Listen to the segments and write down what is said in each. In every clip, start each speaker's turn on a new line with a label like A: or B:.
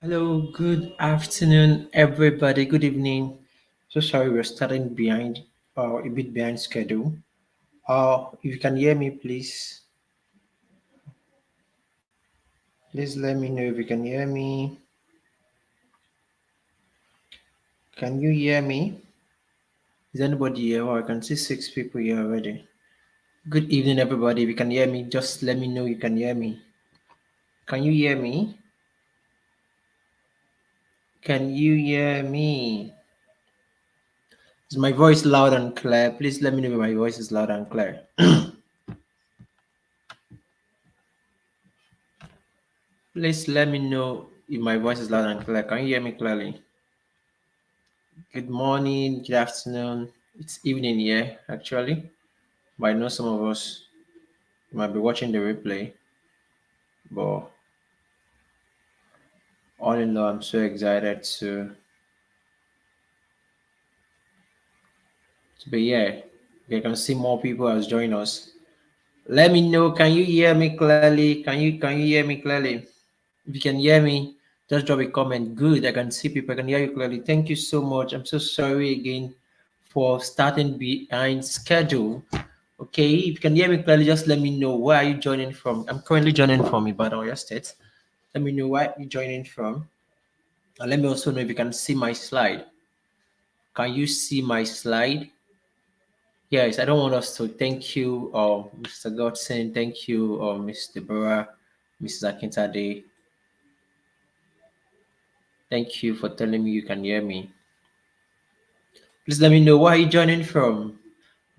A: Hello, good afternoon, everybody. Good evening. So sorry, we're starting behind, a bit behind schedule. If you can hear me, please let me know if you can hear me. Can you hear me? Is anybody here? Oh, I can see six people here already. Good evening, everybody. If you can hear me, just let me know you can hear me. Can you hear me? Can you hear me? Is my voice loud and clear? Please let me know if my voice is loud and clear. Please let me know if my voice is loud and clear. Can you hear me clearly? Good morning, good afternoon. It's evening here, actually. But I know some of us might be watching the replay. But all in all, I'm so excited to be here. You can see more people as join us. Let me know. Can you hear me clearly? Can you hear me clearly? If you can hear me, just drop a comment. Good. I can see people. I can hear you clearly. Thank you so much. I'm so sorry again for starting behind schedule. Okay, if you can hear me clearly, just let me know where are you joining from. I'm currently joining from Ibadan, Oyo State. Let me know where you're joining from. And let me also know if you can see my slide. Can you see my slide? Yes, I don't want us to thank you, Mr. Godson. Thank you, Ms. Deborah, Mrs. Akintade. Thank you for telling me you can hear me. Please let me know where are you joining from.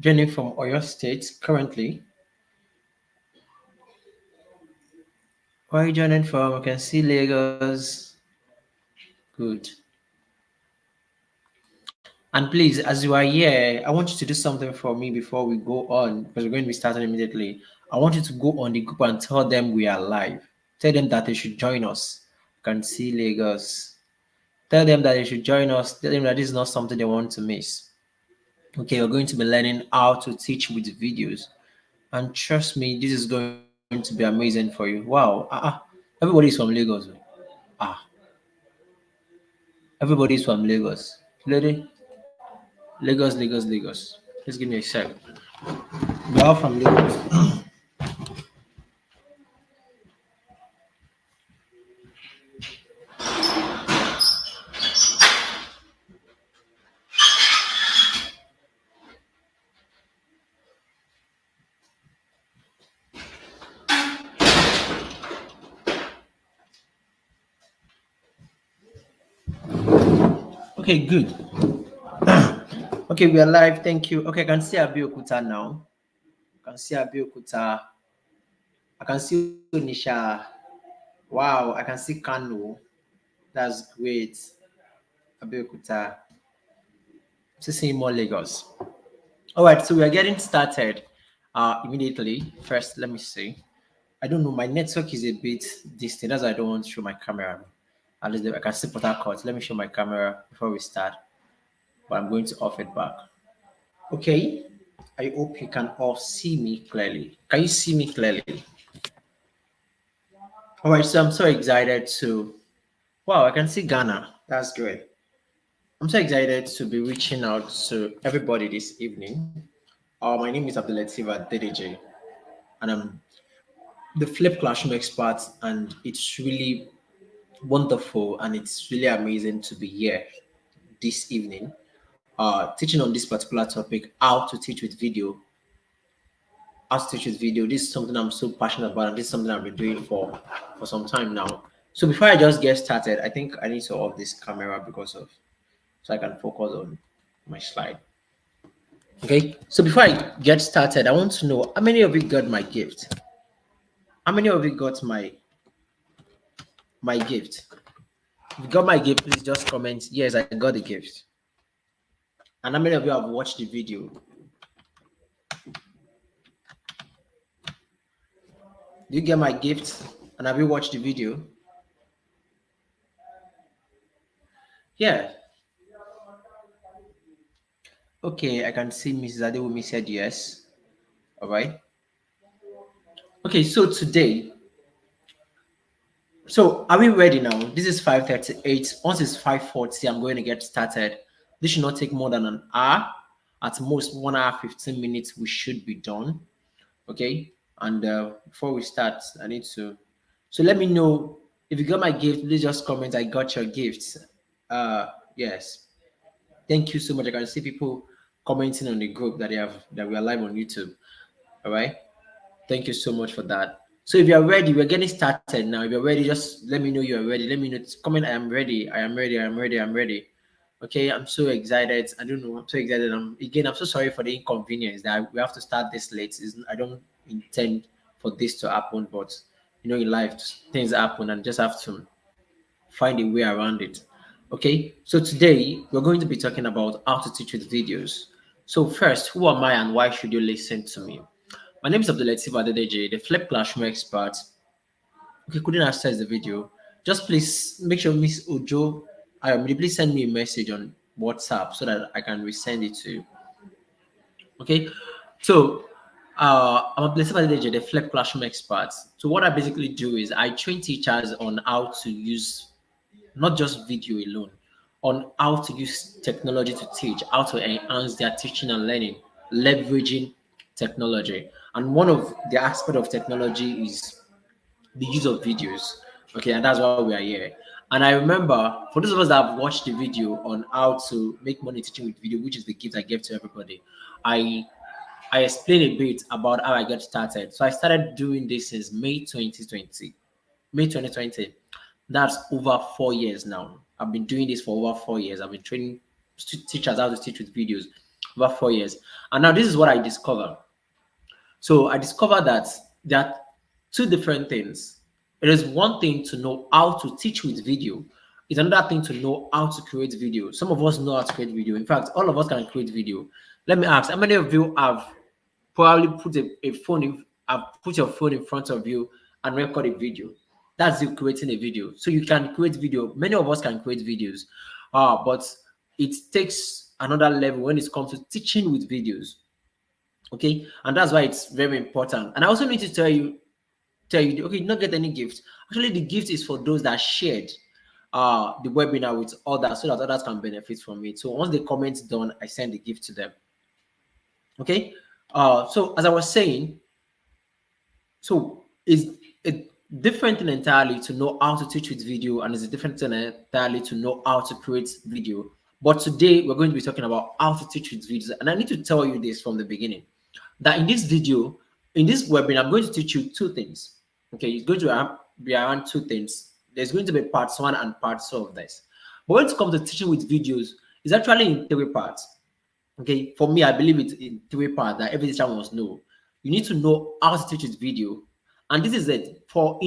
A: Joining from Oyo State currently. Where are you joining from? I can see Lagos. Good. And please, as you are here, I want you to do something for me before we go on, because we're going to be starting immediately. I want you to go on the group and tell them we are live. Tell them that they should join us. You can see Lagos. Tell them that they should join us. Tell them that this is not something they want to miss. Okay, we're going to be learning how to teach with videos. And trust me, this is going to be amazing for you. Wow. Everybody is from Lagos. Ah, everybody is from Lagos. Lady, Lagos. Just give me a sec. We're all from Lagos. Okay, good. Okay, we are live. Thank you. Okay, I can see Abiyokuta now. I can see Abiyokuta. I can see Onisha. Wow, I can see Kano. That's great. Abiyokuta. Still seeing more Lagos. All right, so we are getting started immediately. First, let me see. I don't know. My network is a bit distant. That's why I don't want to show my camera. At least I can see Port Harcourt. Let me show my camera before we start. But I'm going to off it back. Okay. I hope you can all see me clearly. Can you see me clearly? All right. So I'm so excited to. Wow, I can see Ghana. That's great. I'm so excited to be reaching out to everybody this evening. My name is Abdulativa DDJ, and I'm the Flip Classroom expert, and it's really wonderful and it's really amazing to be here this evening, teaching on this particular topic, how to teach with video. How to teach with video. This is something I'm so passionate about, and this is something I've been doing for some time now. So before I just get started, I think I need to off this camera because of so I can focus on my slide. Okay. So before I get started, I want to know how many of you got my gift. How many of you got my gift? If you got my gift, please just comment. Yes, I got the gift. And how many of you have watched the video? Did you get my gift? And have you watched the video? Yeah. Okay, I can see Mrs. Adewumi said yes. All right. Okay, so today So are we ready now? This is 5:38. Once it's 5:40, I'm going to get started. This should not take more than an hour. At most 1 hour 15 minutes, we should be done. Okay. And before we start, I need to. So let me know if you got my gift. Please just comment. I got your gifts. Yes. Thank you so much. I can see people commenting on the group that we are live on YouTube. All right. Thank you so much for that. So if you are ready, we're getting started now. If you're ready, just let me know you're ready. Let me know. Comment. I am ready. I am ready. I am ready. I'm ready. Okay. I'm so excited. I don't know. I'm so excited. I'm so sorry for the inconvenience that we have to start this late. I don't intend for this to happen, but in life things happen and just have to find a way around it. Okay. So today we're going to be talking about how to teach with videos. So first, who am I and why should you listen to me? My name is Abdulatif Adedeji, the Flip Classroom expert. Okay, couldn't access the video. Just please make sure Miss Ojo, please send me a message on WhatsApp so that I can resend it to you. Okay, so I'm Abdulatif Adedeji, the Flip Classroom expert. So what I basically do is I train teachers on how to use not just video alone, on how to use technology to teach, how to enhance their teaching and learning, leveraging technology. And one of the aspect of technology is the use of videos. Okay, and that's why we are here. And I remember for those of us that have watched the video on how to make money teaching with video, which is the gift I gave to everybody, I I explained a bit about how I got started. So I started doing this since May 2020. May 2020. That's over 4 years now. I've been doing this for over 4 years. I've been training teachers how to teach with videos over 4 years. And now this is what I discovered. So I discovered that there are two different things. It is one thing to know how to teach with video. It's another thing to know how to create video. Some of us know how to create video. In fact, all of us can create video. Let me ask, how many of you have probably put a phone in, have put your phone in front of you and record a video? That's you creating a video. So you can create video. Many of us can create videos, but it takes another level when it comes to teaching with videos. Okay, and that's why it's very important. And I also need to tell you, okay, not get any gift. Actually, the gift is for those that shared the webinar with others so that others can benefit from it. So once the comments done, I send the gift to them. Okay. So as I was saying, so it's a different thing entirely to know how to teach with video, and it's a different thing entirely to know how to create video. But today we're going to be talking about how to teach with videos, and I need to tell you this from the beginning that in this video, in this webinar, I'm going to teach you two things. Okay, it's going to be around two things. There's going to be parts one and part two of this. But when it comes to teaching with videos, it's actually in three parts. Okay, for me, I believe it's in three parts that every teacher must know. You need to know how to teach with video, and this is it. For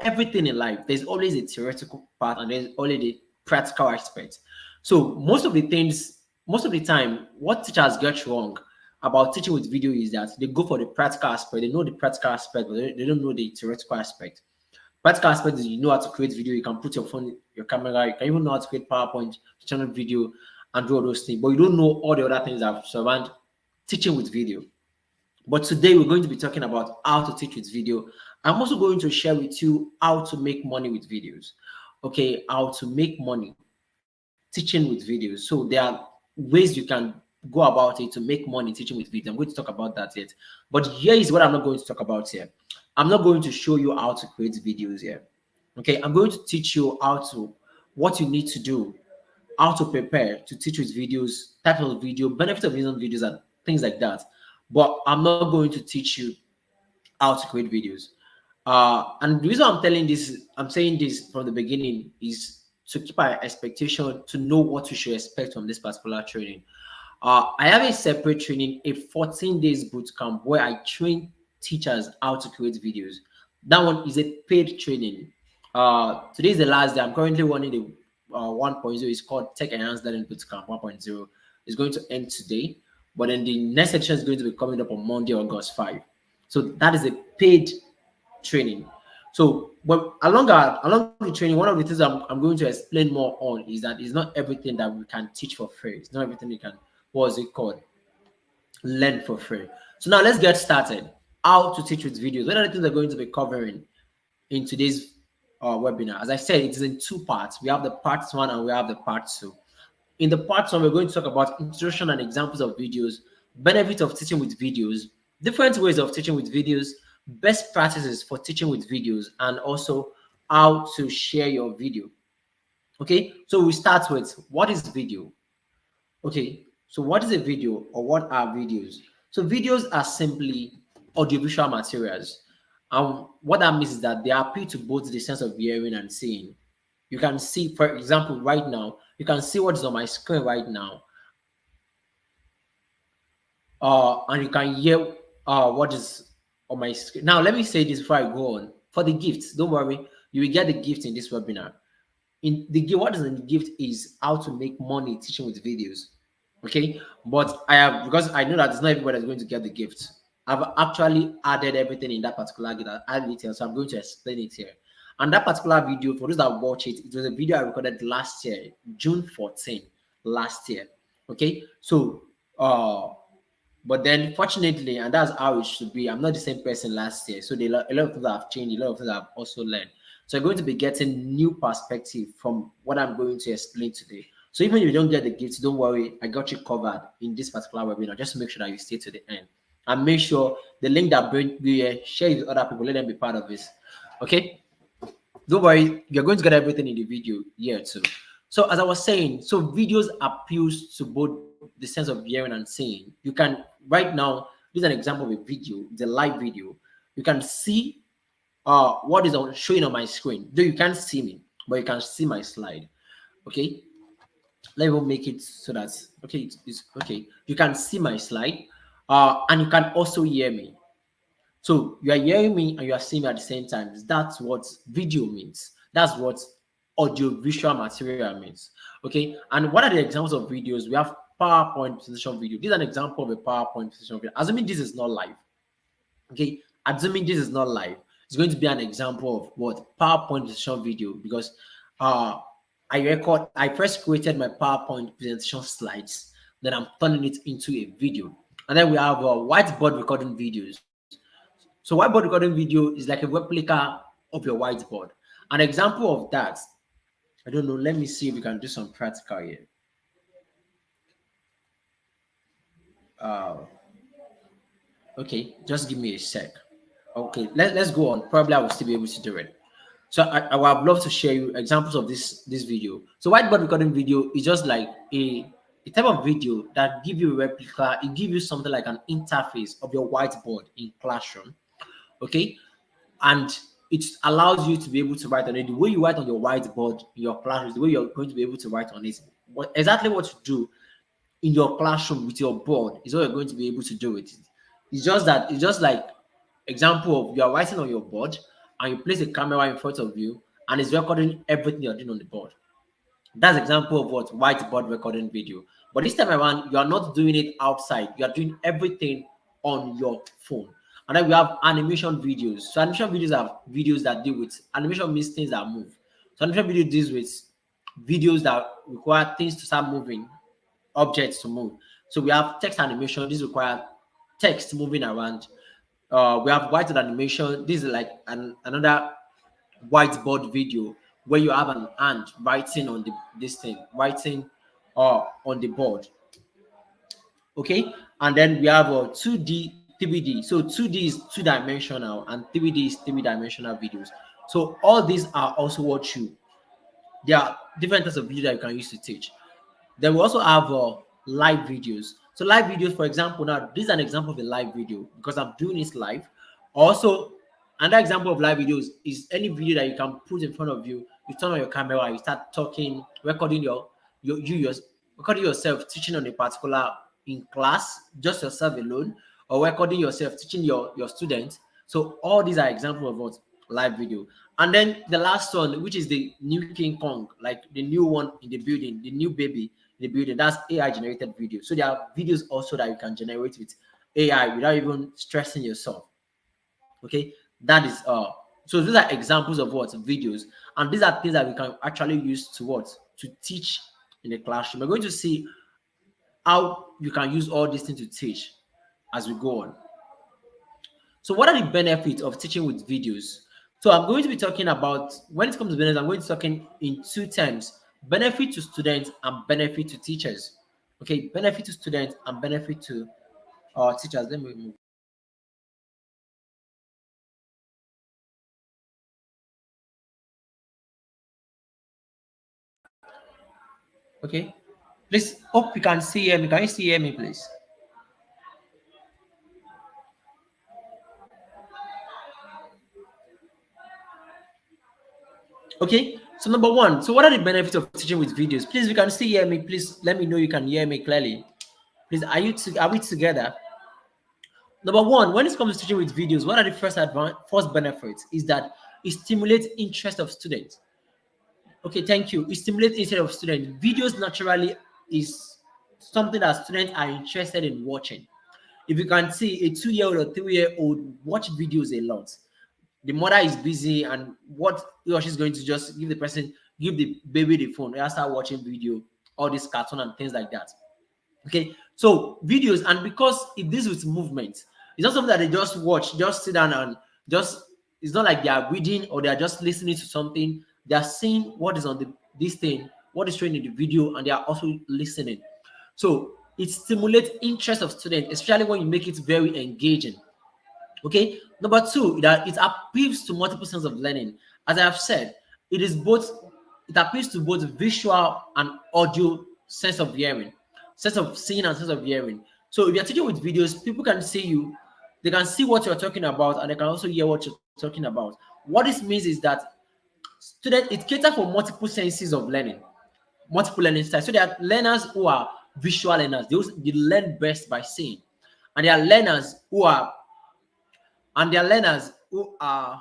A: everything in life, there's always a theoretical part and there's always a practical aspect. So most of the time, what teachers get wrong about teaching with video is that they go for the practical aspect. They know the practical aspect, but they don't know the theoretical aspect. Practical aspect is you know how to create video. You can put your phone, your camera. You can even know how to create PowerPoint, channel video, and do all those things. But you don't know all the other things that surround teaching with video. But today we're going to be talking about how to teach with video. I'm also going to share with you how to make money with videos. Okay, how to make money teaching with videos. So there are ways you can go about it to make money teaching with video. I'm going to talk about that yet. But here is what I'm not going to talk about here. I'm not going to show you how to create videos here. Okay, I'm going to teach you what you need to do, how to prepare to teach with videos, type of video, benefit of using videos, and things like that. But I'm not going to teach you how to create videos. And the reason I'm saying this from the beginning is to keep our expectation, to know what we should expect from this particular training. I have a separate training, a 14 days boot camp where I train teachers how to create videos. That one is a paid training. Today is the last day. I'm currently running the 1.0. It's called Tech Enhanced Learning Bootcamp 1.0. It's going to end today, but then the next section is going to be coming up on Monday, August 5. So that is a paid training. So, but along the training, one of the things I'm going to explain more on is that it's not everything that we can teach for free. It's not everything we can, what is it called, learn for free. So now let's get started. How to teach with videos. What are the things we're going to be covering in today's webinar. As I said, it is in two parts. We have the part one and we have the part two. In the part one, we're going to talk about introduction and examples of videos, benefits of teaching with videos, different ways of teaching with videos, best practices for teaching with videos, and also how to share your video. Okay, so we start with what is video? Okay, so what is a video or what are videos? So videos are simply audiovisual materials. And what that means is that they appeal to both the sense of hearing and seeing. You can see, for example, right now, you can see what is on my screen right now, and you can hear what is on my screen. Now, let me say this before I go on. For the gifts, don't worry, you will get the gift in this webinar. In the gift, what is in the gift is how to make money teaching with videos. Okay, but I have, because I know that it's not everybody that's going to get the gift. I've actually added everything in that particular gift. I added it here, so I'm going to explain it here. And that particular video, for those that watch it, it was a video I recorded last year, June 14, last year. Okay, so but then fortunately, and that's how it should be, I'm not the same person last year. So a lot of things have changed, a lot of things I've also learned. So you're going to be getting new perspective from what I'm going to explain today. So even if you don't get the gifts, don't worry, I got you covered in this particular webinar. Just make sure that you stay to the end. And make sure the link that bring you here, share it with other people, let them be part of this. Okay? Don't worry, you're going to get everything in the video here too. So as I was saying, so videos appeals to both the sense of hearing and seeing. You can right now, this is an example of a video, the live video. You can see what is on showing on my screen. Though you can't see me, but you can see my slide. Okay, let me make it so that it's okay. You can see my slide, and you can also hear me. So you are hearing me and you are seeing me at the same time. That's what video means. That's what audiovisual material means. Okay. And what are the examples of videos? We have PowerPoint presentation video. This is an example of a PowerPoint presentation video. Assuming this is not live. Okay. Assuming this is not live, it's going to be an example of what PowerPoint presentation video, because I first created my PowerPoint presentation slides, then I'm turning it into a video. And then we have whiteboard recording videos. So whiteboard recording video is like a replica of your whiteboard. An example of that, I don't know, let me see if we can do some practical here. Uh, okay, just give me a sec. Okay, let's go on. Probably I will still be able to do it. So I would love to share you examples of this video. So whiteboard recording video is just like a type of video that give you a replica. It gives you something like an interface of your whiteboard in classroom. Okay, and it allows you to be able to write on it. The way you write on your whiteboard in your classroom, the way you're going to be able to write on it. Exactly what to do in your classroom with your board is what you're going to be able to do with it. It's just that it's just like example of you are writing on your board and you place a camera in front of you and it's recording everything you're doing on the board. That's example of what whiteboard recording video. But this time around, you are not doing it outside. You are doing everything on your phone. And then we have animation videos. So animation videos are videos that deal with animation means things that move. So animation video deals with videos that require things to start moving, objects to move. So we have text animation. This requires text moving around. We have whiteboard animation. This is like another whiteboard video where you have an hand writing on this thing, writing on the board. Okay, and then we have a 2D, 3D. So 2D is two-dimensional and 3D is three-dimensional videos. So all these are also what you, there are different types of videos that you can use to teach. Then we also have live videos. So live videos, for example, now this is an example of a live video because I'm doing this live. Also, another example of live videos is any video that you can put in front of you. You turn on your camera, you start talking, recording recording yourself teaching on a particular in class, just yourself alone, or recording yourself teaching your students. So all these are examples of what live video. And then the last one, which is the new King Kong, like the new one in the building, the new baby in the building, that's AI generated video. So there are videos also that you can generate with AI without even stressing yourself. Okay, that is so these are examples of what videos, and these are things that we can actually use to what to teach in the classroom. We're going to see how you can use all these things to teach as we go on. So what are the benefits of teaching with videos? So I'm going to be talking about when it comes to benefits, I'm going to be talking in two terms: benefit to students and benefit to teachers. Okay, benefit to students and benefit to teachers. Let me move. Okay, please hope you can see me. Can you see hear me, please? Okay, so number one, so what are the benefits of teaching with videos? Please, if you can still hear me, please let me know you can hear me clearly. Please, are we together? Number one, when it comes to teaching with videos, what are the first benefits is that it stimulates interest of students. Okay, thank you. It stimulates interest of students. Videos naturally is something that students are interested in watching. If you can see a 2-year-old or 3-year-old watch videos a lot, the mother is busy and what he or she's going to just give the baby the phone and start watching video, all this cartoon and things like that. Okay, so videos, and because it deals with movement, it's not something that they just watch, just sit down and just, it's not like they are reading or they are just listening to something. They are seeing what is on this thing, what is showing in the video, and they are also listening. So it stimulates interest of students, especially when you make it very engaging. Okay. Number two, that it appeals to multiple sense of learning. As I have said, it appeals to both visual and audio sense of hearing, sense of seeing and sense of hearing. So if you're teaching with videos, people can see you, they can see what you're talking about, and they can also hear what you're talking about. What this means is that it caters for multiple senses of learning, multiple learning styles. So there are learners who are visual learners, they learn best by seeing. And there are learners who are and there are learners who are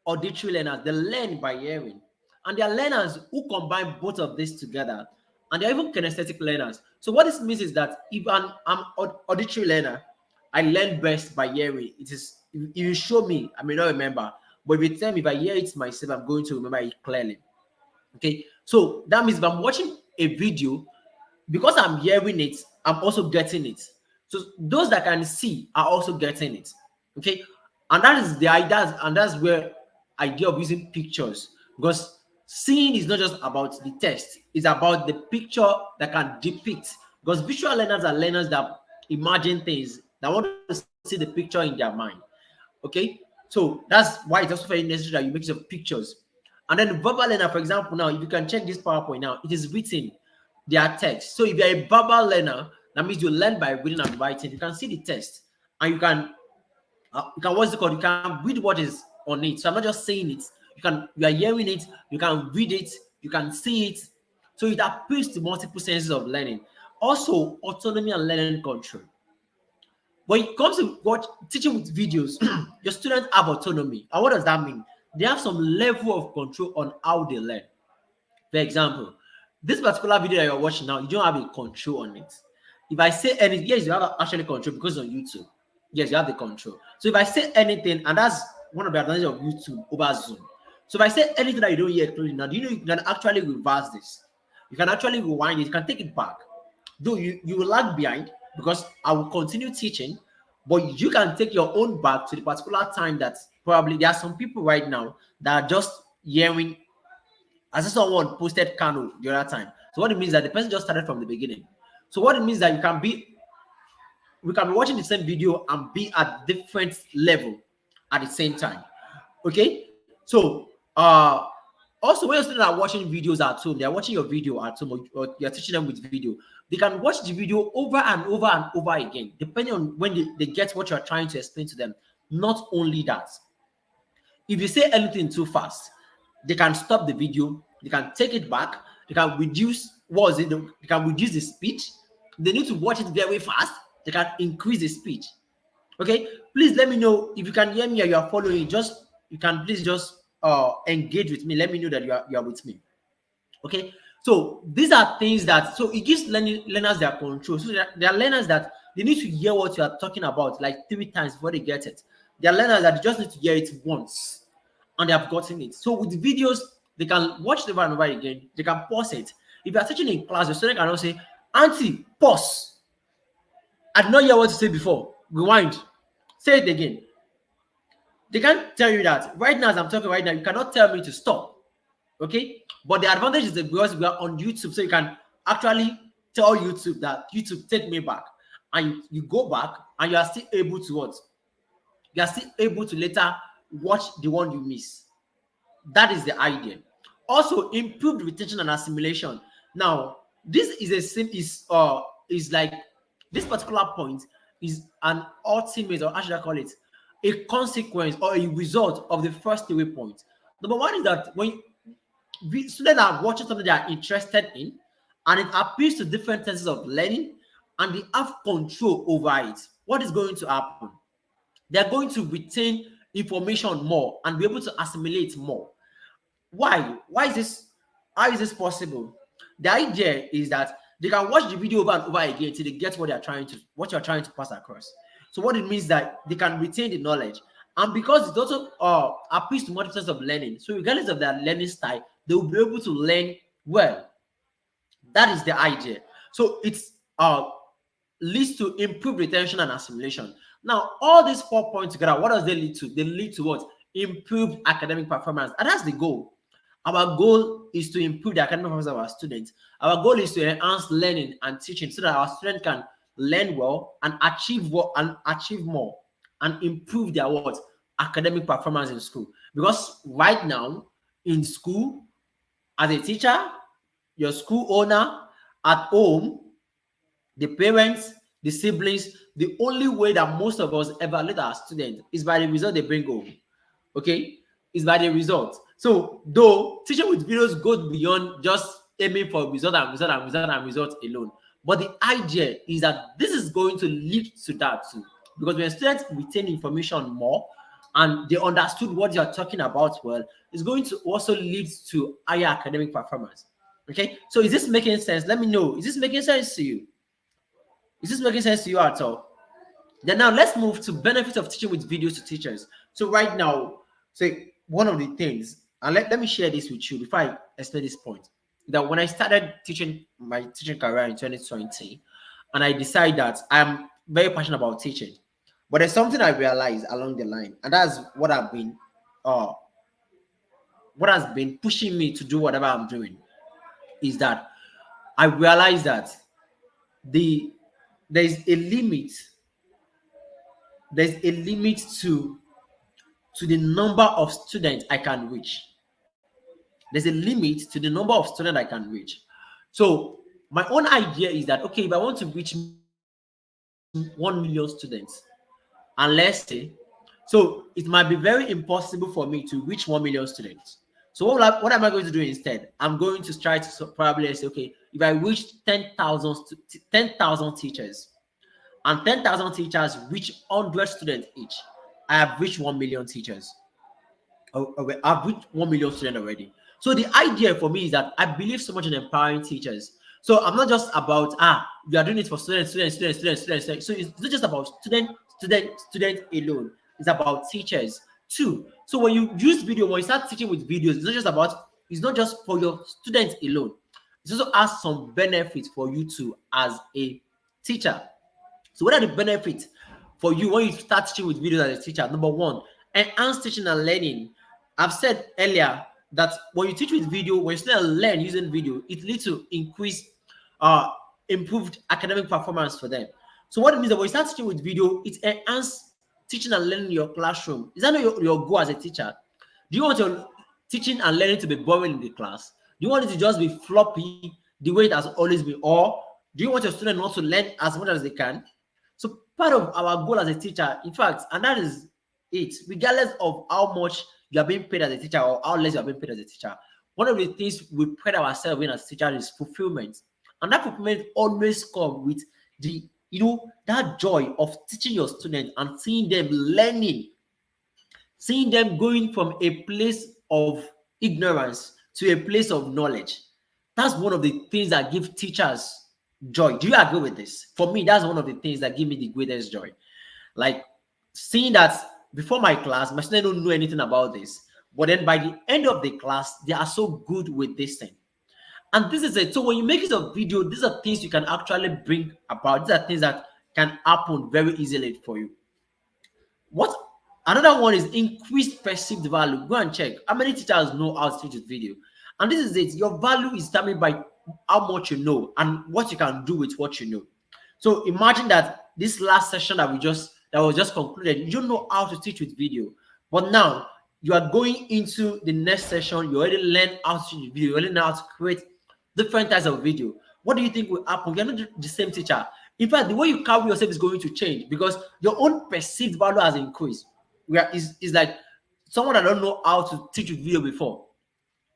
A: auditory learners. They learn by hearing. And there are learners who combine both of these together. And there are even kinesthetic learners. So what this means is that if I'm auditory learner, I learn best by hearing. It is, if you show me, I may not remember. But if you tell me, if I hear it myself, I'm going to remember it clearly. Okay, so that means if I'm watching a video, because I'm hearing it, I'm also getting it. So those that can see are also getting it. Okay, and that is the idea, and that's where idea of using pictures, because seeing is not just about the text; it's about the picture that can depict. Because visual learners are learners that imagine things, that want to see the picture in their mind. Okay, so that's why it's also very necessary that you make use of pictures. And then verbal learner, for example, now if you can check this PowerPoint now, it is written, their text. So if you're a verbal learner, that means you learn by reading and writing. You can see the text, and you can what's it called? You can read what is on it. So I'm not just saying it. You are hearing it. You can read it. You can see it. So it appeals to multiple senses of learning. Also, autonomy and learning control. When it comes to what teaching with videos, your students have autonomy. And what does that mean? They have some level of control on how they learn. For example, this particular video that you're watching now, you don't have a control on it. If I say anything, yes, you have actually control because on YouTube. Yes, you have the control. So if I say anything, and that's one of the advantages of YouTube over Zoom. So if I say anything that you don't hear clearly now, do you know you can actually reverse this? You can actually rewind it, you can take it back. Though you will lag behind because I will continue teaching, but you can take your own back to the particular time that probably there are some people right now that are just hearing. As if someone posted Kano the other time. So what it means is that the person just started from the beginning. So what it means is that we can be watching the same video and be at different level at the same time. Okay, so also when your students are watching videos at home, they are watching your video at home, or you're teaching them with video, they can watch the video over and over and over again, depending on when they get what you're trying to explain to them. Not only that, if you say anything too fast, they can stop the video, they can take it back, they can reduce they can reduce the speed. They need to watch it very fast, they can increase the speed. Okay, please let me know if you can hear me or you are following. Just you can please just engage with me. Let me know that you are with me. Okay, so these are things that, so it gives learners their control. So there are learners that they need to hear what you are talking about like 3 times before they get it. There are learners that they just need to hear it once and they have gotten it. So with videos, they can watch it over and over again. They can pause it. If you are teaching in class, the student can also say, "Auntie, pause. I did not hear what you said before. Rewind. Say it again." They can't tell you that right now as I'm talking right now. You cannot tell me to stop. Okay, but the advantage is that because we are on YouTube, so you can actually tell YouTube that YouTube take me back, and you go back and you are still able to what? You are still able to later watch the one you miss. That is the idea. Also, improved retention and assimilation. Now, this is a sim is like this particular point is an ultimate, or how should I call it, a consequence or a result of the first three points. Number one is that when students are watching something they are interested in, and it appeals to different senses of learning, and they have control over it, what is going to happen? They're going to retain information more and be able to assimilate more. Why? Why is this? How is this possible? The idea is that they can watch the video over and over again until they get what you're trying to pass across. So what it means that they can retain the knowledge, and because it also appeals to multiple sense of learning. So regardless of their learning style, they will be able to learn well. That is the idea. So it's leads to improved retention and assimilation. Now, all these 4 points together, what does they lead to? They lead to what? Improved academic performance. And that's the goal. Our goal is to improve the academic performance of our students. Our goal is to enhance learning and teaching so that our students can learn well and achieve more and improve their what? Academic performance in school. Because right now in school, as a teacher, your school owner, at home, the parents, the siblings, the only way that most of us evaluate our students is by the result they bring home. Okay, is by the result. So though teaching with videos goes beyond just aiming for result and result and result and result alone, but the idea is that this is going to lead to that too, because when students retain information more and they understood what you're talking about well, it's going to also lead to higher academic performance. Okay, so is this making sense? Let me know. Is this making sense to you? Is this making sense to you at all? Then now let's move to benefits of teaching with videos to teachers. So right now, say one of the things, and let me share this with you before I explain this point, that when I started teaching my teaching career in 2020, and I decided that I'm very passionate about teaching, but there's something I realized along the line, and that's uh what has been pushing me to do whatever I'm doing, is that I realized that the there's a limit there's a limit to the number of students I can reach. There's a limit to the number of students I can reach. So my own idea is that, okay, if I want to reach 1 million students, and let's say, so it might be very impossible for me to reach 1 million students. So what am I going to do instead? I'm going to try to probably say, okay, if I reach 10,000 teachers, and 10,000 teachers reach 100 students each, I have reached 1 million teachers. I've reached 1 million students already. So the idea for me is that I believe so much in empowering teachers. So I'm not just about, we are doing it for students. So it's not just about student alone. It's about teachers too. So when you use video, when you start teaching with videos, it's not just for your students alone. It also has some benefits for you too as a teacher. So what are the benefits for you when you start teaching with videos as a teacher? Number one, enhance teaching and learning. I've said earlier that when you teach with video, when students learn using video, it leads to uh, improved academic performance for them. So what it means that when you start teaching with video, it enhances teaching and learning in your classroom. Is that not your goal as a teacher? Do you want your teaching and learning to be boring in the class? Do you want it to just be floppy the way it has always been? Or do you want your students not to learn as much as they can? So part of our goal as a teacher, in fact, and that is it, regardless of how much you are being paid as a teacher or how less you are being paid as a teacher, one of the things we pride ourselves in as teachers is fulfillment. And that fulfillment always comes with that joy of teaching your students and seeing them learning, seeing them going from a place of ignorance to a place of knowledge. That's one of the things that give teachers joy. Do you agree with this? For me, that's one of the things that give me the greatest joy. Like seeing that before my class, my students don't know anything about this. But then by the end of the class, they are so good with this thing. And this is it. So when you make it a video, these are things you can actually bring about. These are things that can happen very easily for you. What Another one is increased perceived value. Go and check how many teachers know how to teach with video. And this is it. Your value is determined by how much you know and what you can do with what you know. So imagine that this last session that was just concluded, you don't know how to teach with video, but now you are going into the next session. You already learn how to teach with video. You already know how to create different types of video. What do you think will happen? You're not the same teacher. In fact, the way you carry yourself is going to change because your own perceived value has increased. Where is like someone that don't know how to teach with video before.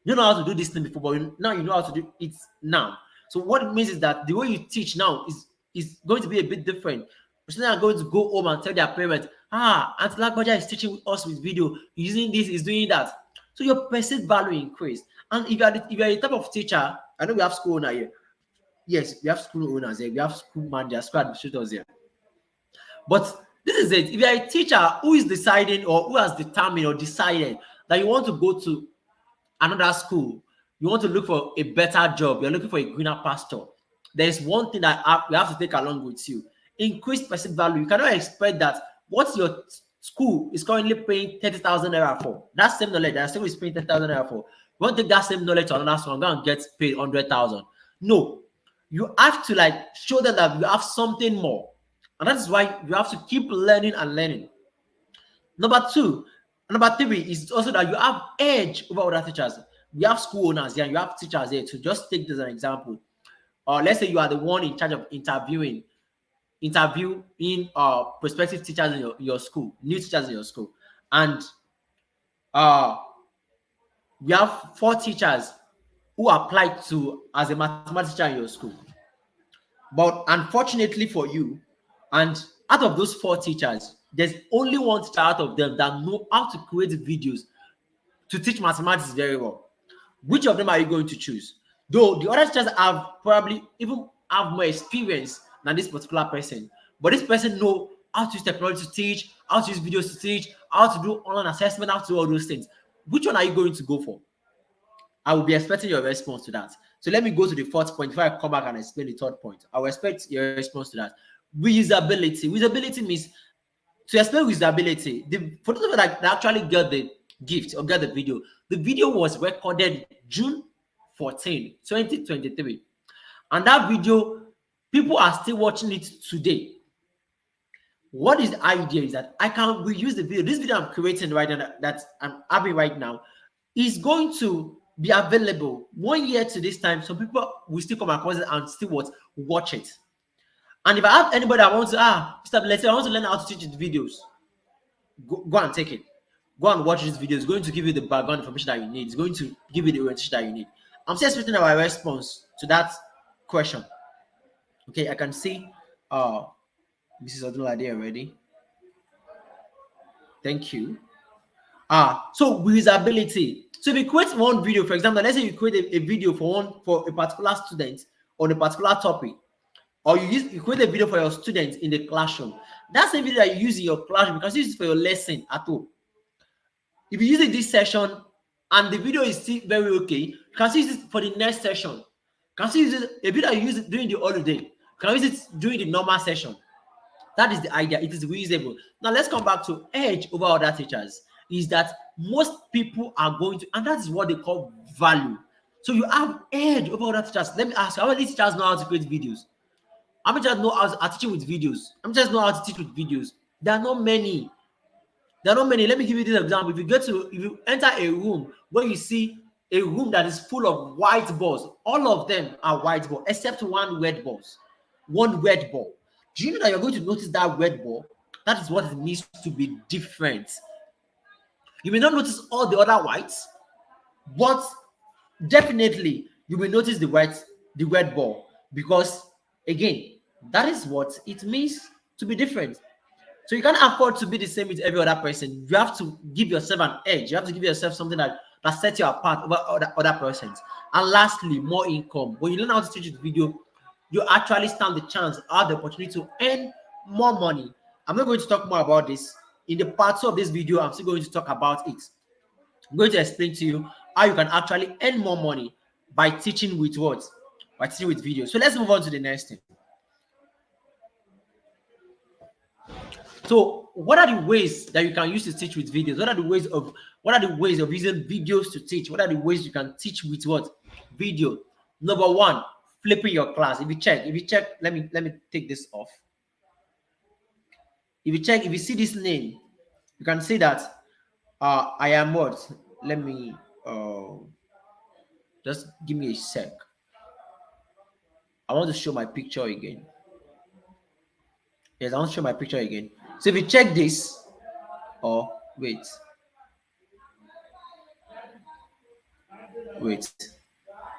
A: You know how to do this thing before, but now you know how to do it now. So what it means is that the way you teach now is going to be a bit different. Students are going to go home and tell their parents, Auntie Lagbaja is teaching us with video, using this, is doing that. So your perceived value increased. And if you're a type of teacher, I know we have school owner here. Yes, we have school owners here, we have school managers, school administrators here. But this is it. If you're a teacher who is deciding or who has determined or decided that you want to go to another school, you want to look for a better job, you're looking for a greener pasture, there's one thing that we have to take along with you: increased perceived value. You cannot expect that what your school is currently paying 30,000 naira for, that same knowledge that school is paying 30,000 naira for, you want to take that same knowledge to another school and go and get paid 100,000. No, you have to like show them that you have something more, and that is why you have to keep learning and learning. Number two, number three is also that you have edge over other teachers. We have school owners here, you have teachers here. To just take this as an example, or let's say you are the one in charge of interviewing prospective teachers in your school, new teachers in your school, and uh we have four teachers who applied to as a mathematics teacher in your school. But unfortunately for you, and out of those four teachers, there's only one teacher out of them that know how to create videos to teach mathematics very well. Which of them are you going to choose? Though the other teachers have probably even have more experience than this particular person, but this person know how to use technology to teach, how to use videos to teach, how to do online assessment, how to do all those things. Which one are you going to go for? I will be expecting your response to that. So let me go to the fourth point before I come back and explain the third point. I will expect your response to that. Reusability. Reusability means, to explain reusability, for those of you that actually get the gift or get the video was recorded June 14, 2023. And that video, people are still watching it today. What is the idea is that I can reuse the video. This video I'm creating right now, that I'm having right now, is going to be available 1 year to this time. Some people will still come across it and still watch it. And if I have anybody that wants to, let's say I want to learn how to teach videos, go and take it. Go and watch this video. It's going to give you the background information that you need. It's going to give you the orientation that you need. I'm still expecting our response to that question. Okay, I can see Mrs. Odunlade already. Thank you. So reusability. So if you create one video, for example, let's say you create a video for a particular student on a particular topic, or you create a video for your students in the classroom. That same video that you use in your classroom, you can use it for your lesson at home. If you use it this session and the video is still very okay, you can use it for the next session. You can use it, a video you use it during the holiday, you can use it during the normal session. That is the idea. It is reusable. Now let's come back to edge over other teachers. Is that most people are going to, and that is what they call value. So you have edge over other teachers. Let me ask you, how many teachers know how to create videos? How many teachers know how to teach with videos? How many teachers know how to teach with videos? There are not many. There are not many. Let me give you this example. If you enter a room where you see a room that is full of white balls, all of them are white balls except one red ball. One red ball. Do you know that you're going to notice that red ball? That is what it means to be different. You may not notice all the other whites, but definitely you will notice the red ball, because again, that is what it means to be different. So you can't afford to be the same with every other person. You have to give yourself an edge. You have to give yourself something that sets you apart over other persons. And lastly, more income. When you learn how to teach with video, you actually stand the chance, have the opportunity to earn more money. I'm not going to talk more about this. In the part 2 of this video, I'm still going to talk about it. I'm going to explain to you how you can actually earn more money by teaching with what? By teaching with video. So let's move on to the next thing. So what are the ways that you can use to teach with videos? What are the ways of using videos to teach? What are the ways you can teach with what? Video. Number one, flipping your class. If you check, let me take this off. If you see this name, you can see that I am what? Let me just give me a sec. I want to show my picture again. Yes, I want to show my picture again. So if you check this, or wait.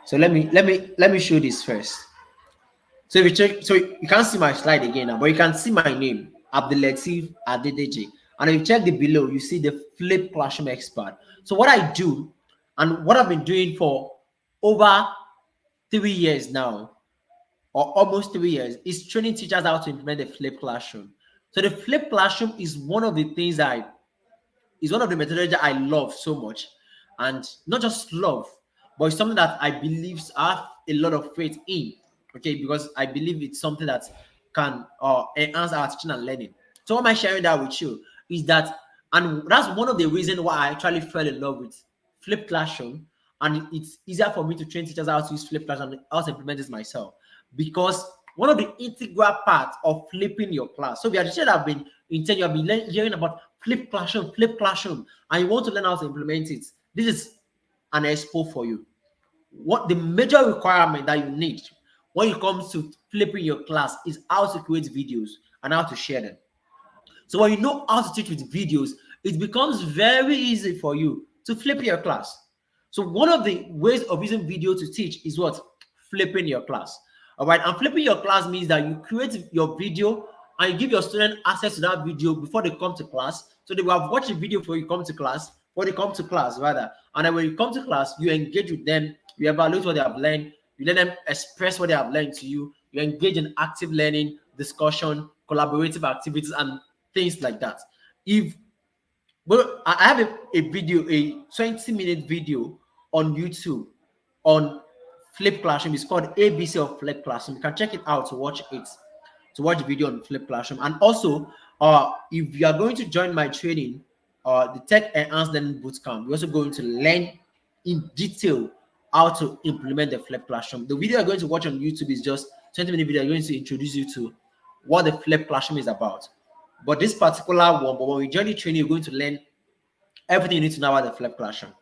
A: So let me show this first. So if you check, so you can't see my slide again now, but you can see my name, Abdulatif Adedeji. And if you check the below, you see the Flip Classroom Expert. So what I do, and what I've been doing for over 3 years now, or almost 3 years, is training teachers how to implement the Flip Classroom. So the Flip Classroom is one of the things is one of the methodology I love so much, and not just love, but it's something that I believe I have a lot of faith in. Okay, because I believe it's something that can enhance our teaching and learning. So why am I sharing that with you? Is that, and that's one of the reasons why I actually fell in love with Flip Classroom, and it's easier for me to train teachers how to use Flip Classroom and how to implement this myself, because one of the integral parts of flipping your class. So we are teachers that have been in 10, you have been hearing about Flip Classroom, and you want to learn how to implement it. This is an expo for you. What the major requirement that you need when it comes to flipping your class is how to create videos and how to share them. So when you know how to teach with videos, it becomes very easy for you to flip your class. So one of the ways of using video to teach is what? Flipping your class. All right. And flipping your class means that you create your video and you give your student access to that video before they come to class. So they will have watched the video before you come to class, rather. And then when you come to class, you engage with them, you evaluate what they have learned, you let them express what they have learned to you, you engage in active learning, discussion, collaborative activities, and things like that. If Well, I have a video, a 20-minute video on YouTube on Flip Classroom. It's called ABC of Flip Classroom. You can check it out to watch it, to watch the video on Flip Classroom. And also, if you are going to join my training, the Tech Enhanced Learning Bootcamp, we're also going to learn in detail how to implement the Flip Classroom. The video you're going to watch on YouTube is just 20-minute video. I'm going to introduce you to what the Flip Classroom is about. But this particular one, but when we join the training, you're going to learn everything you need to know about the Flip Classroom.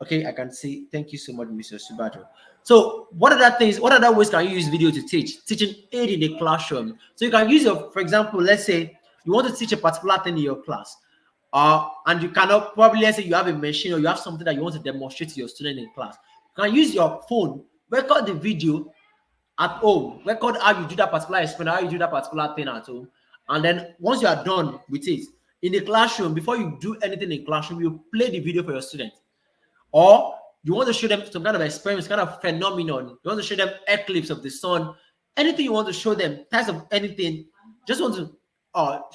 A: Okay, I can see. Thank you so much, Mr. Subato. So, what other ways can you use video to teach? Teaching aid in the classroom. So you can use for example, let's say you want to teach a particular thing in your class, and you cannot, probably, let's say you have a machine or you have something that you want to demonstrate to your student in class. You can use your phone, record the video at home, record how you do that particular experiment, how you do that particular thing at home, and then once you are done with it in the classroom, before you do anything in classroom, you play the video for your students. Or you want to show them some kind of experiment, kind of phenomenon, you want to show them eclipse of the sun, anything you want to show them, types of anything, just want to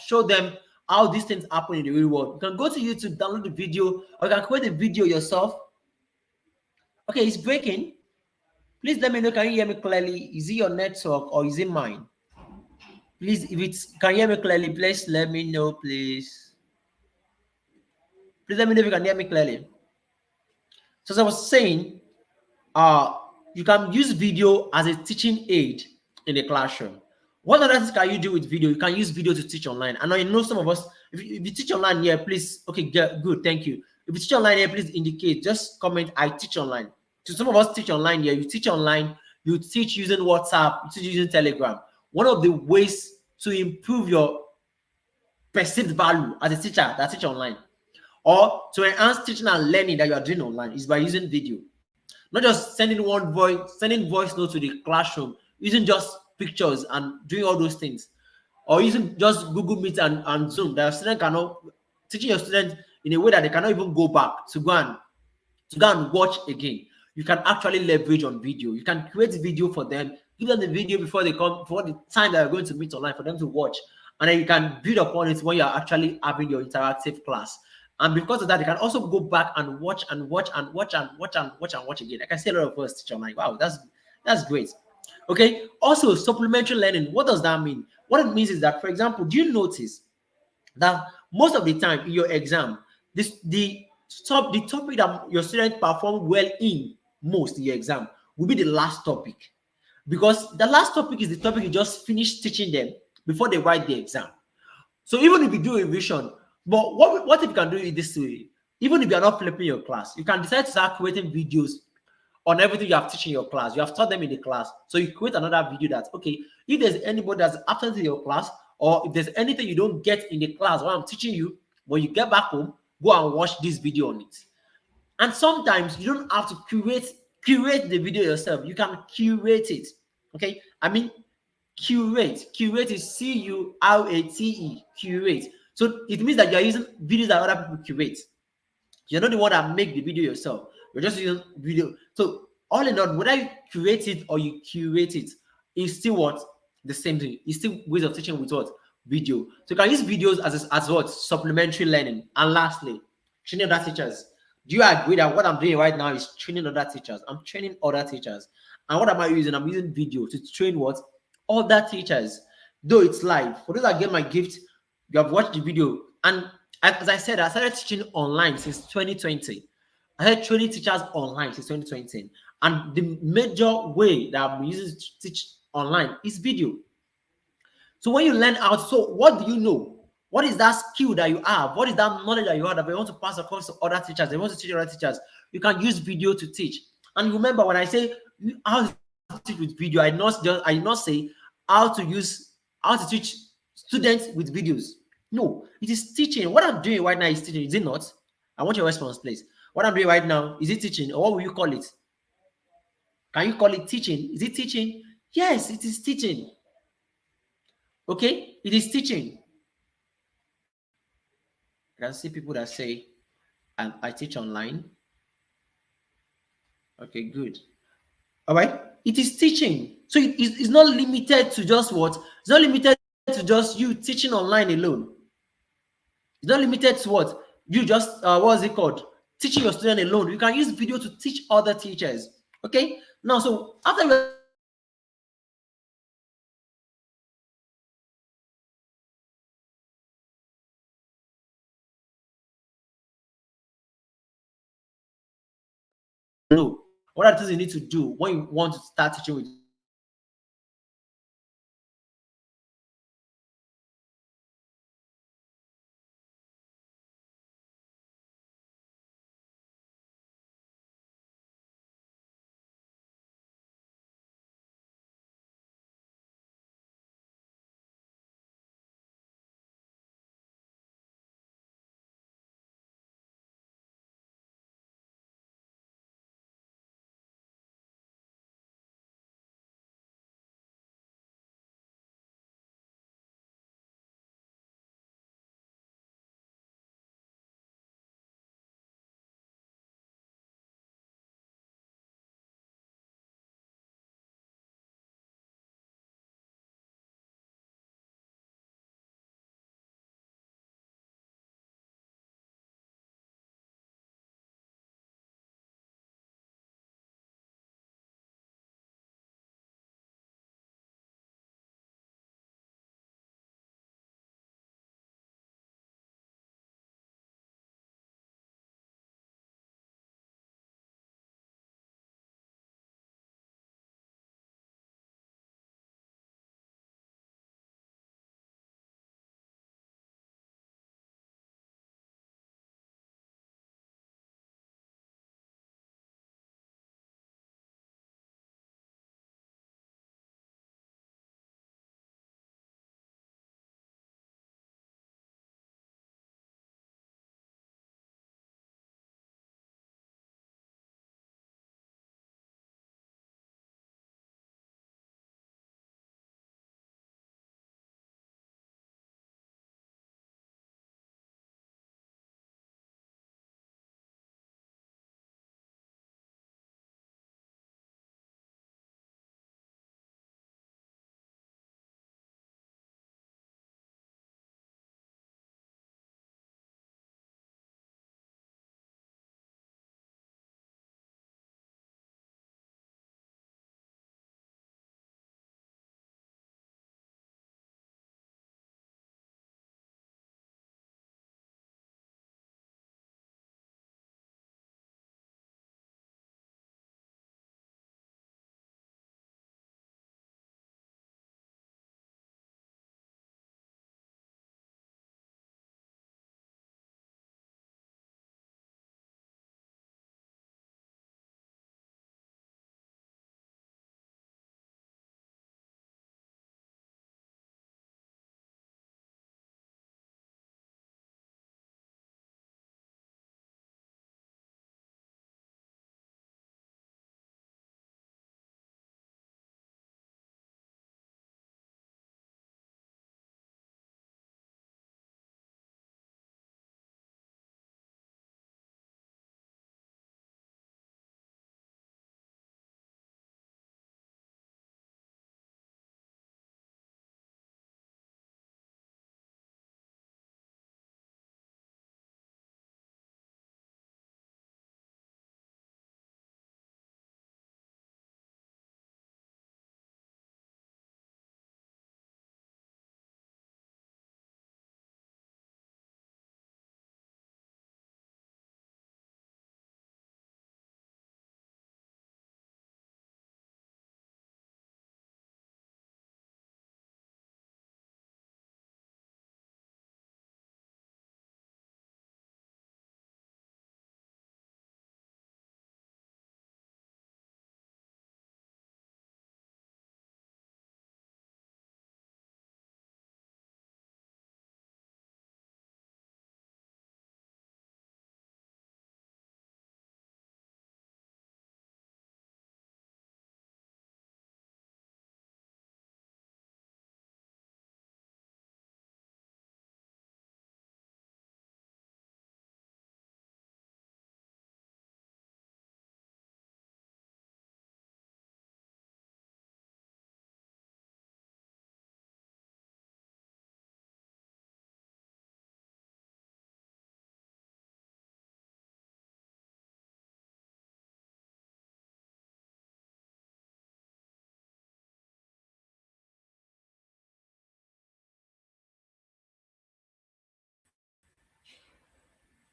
A: show them how these things happen in the real world. You can go to YouTube, download the video, or you can create a video yourself. Okay, it's breaking. Please let me know. Can you hear me clearly? Is it your network or is it mine? Please, if it's can you hear me clearly, please let me know, please. Please let me know if you can hear me clearly. So as I was saying, you can use video as a teaching aid in the classroom. What other things can you do with video? You can use video to teach online. I know some of us, if you teach online here, please, okay, good, thank you. If you teach online here, please indicate, just comment, I teach online. So some of us teach online here, you teach online, you teach using WhatsApp, you teach using Telegram. One of the ways to improve your perceived value as a teacher that teach online, or to enhance teaching and learning that you are doing online, is by using video. Not just sending voice notes to the classroom, using just pictures and doing all those things, or using just Google Meet and Zoom that your student cannot, teaching your students in a way that they cannot even go back to go and watch again. You can actually leverage on video. You can create video for them, give them the video before they come, for the time that you're going to meet online, for them to watch, and then you can build upon it when you're actually having your interactive class. And because of that, they can also go back and watch again. I can see a lot of us teach online. Wow, that's great. Okay. Also, supplementary learning. What does that mean? What it means is that, for example, do you notice that most of the time in your exam, this the topic that your students perform well in most in your exam will be the last topic, because the last topic is the topic you just finished teaching them before they write the exam. So even if you do a revision, but what if you can do it this way? Even if you are not flipping your class, you can decide to start creating videos on everything you have teaching your class. You have taught them in the class. So you create another video that, okay, if there's anybody that's absent in your class, or if there's anything you don't get in the class while I'm teaching you, when you get back home, go and watch this video on it. And sometimes you don't have to curate the video yourself. You can curate it. Okay. I mean, curate is curate, curate. So it means that you're using videos that other people curate. You're not the one that make the video yourself. You're just using video. So all in all, whether you create it or you curate it, it's still what the same thing. It's still ways of teaching with what video. So you can use videos as what supplementary learning. And lastly, training other teachers. Do you agree that what I'm doing right now is training other teachers? I'm training other teachers. And what am I using? I'm using video to train what other teachers. Though it's live. For those that get my gift, you have watched the video. And as I said, I started teaching online since 2020. I had training teachers online since 2020. And the major way that I'm using to teach online is video. So when you learn out, so what do you know? What is that skill that you have? What is that knowledge that you have that you want to pass across to other teachers? They want to teach other teachers. You can use video to teach. And remember, when I say how to teach with video, I did not say how to teach students with videos. No, it is teaching. What I'm doing right now is teaching. Is it not? I want your response, please. What I'm doing right now, is it teaching, or what will you call it? Can you call it teaching? Is it teaching? Yes, it is teaching. Okay, it is teaching. I can see people that say, I teach online. Okay, good. All right. It is teaching. So it's not limited to just what? It's not limited to just you teaching online alone. It's not limited to what? You just, what is it called? Teaching your student alone. You can use video to teach other teachers. Okay. Now, so after we know what are the things you need to do when you want to start teaching with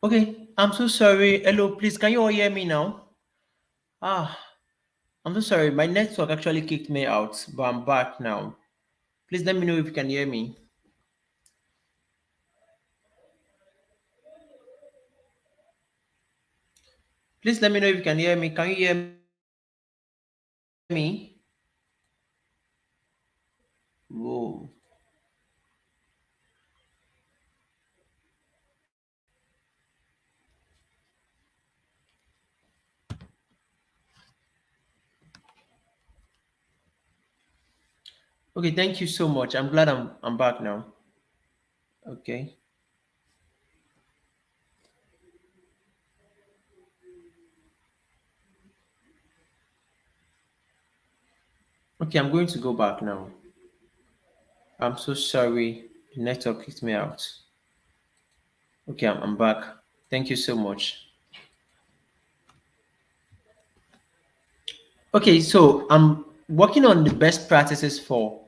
A: Okay, I'm so sorry. Hello, please, can you all hear me now? Ah, I'm so sorry. My network actually kicked me out, but I'm back now. Please let me know if you can hear me. Please let me know if you can hear me. Can you hear me? Whoa. Okay, thank you so much. I'm glad I'm back now. Okay. Okay, I'm going to go back now. I'm so sorry. The network kicked me out. Okay, I'm back. Thank you so much. Okay, so I'm working on the best practices for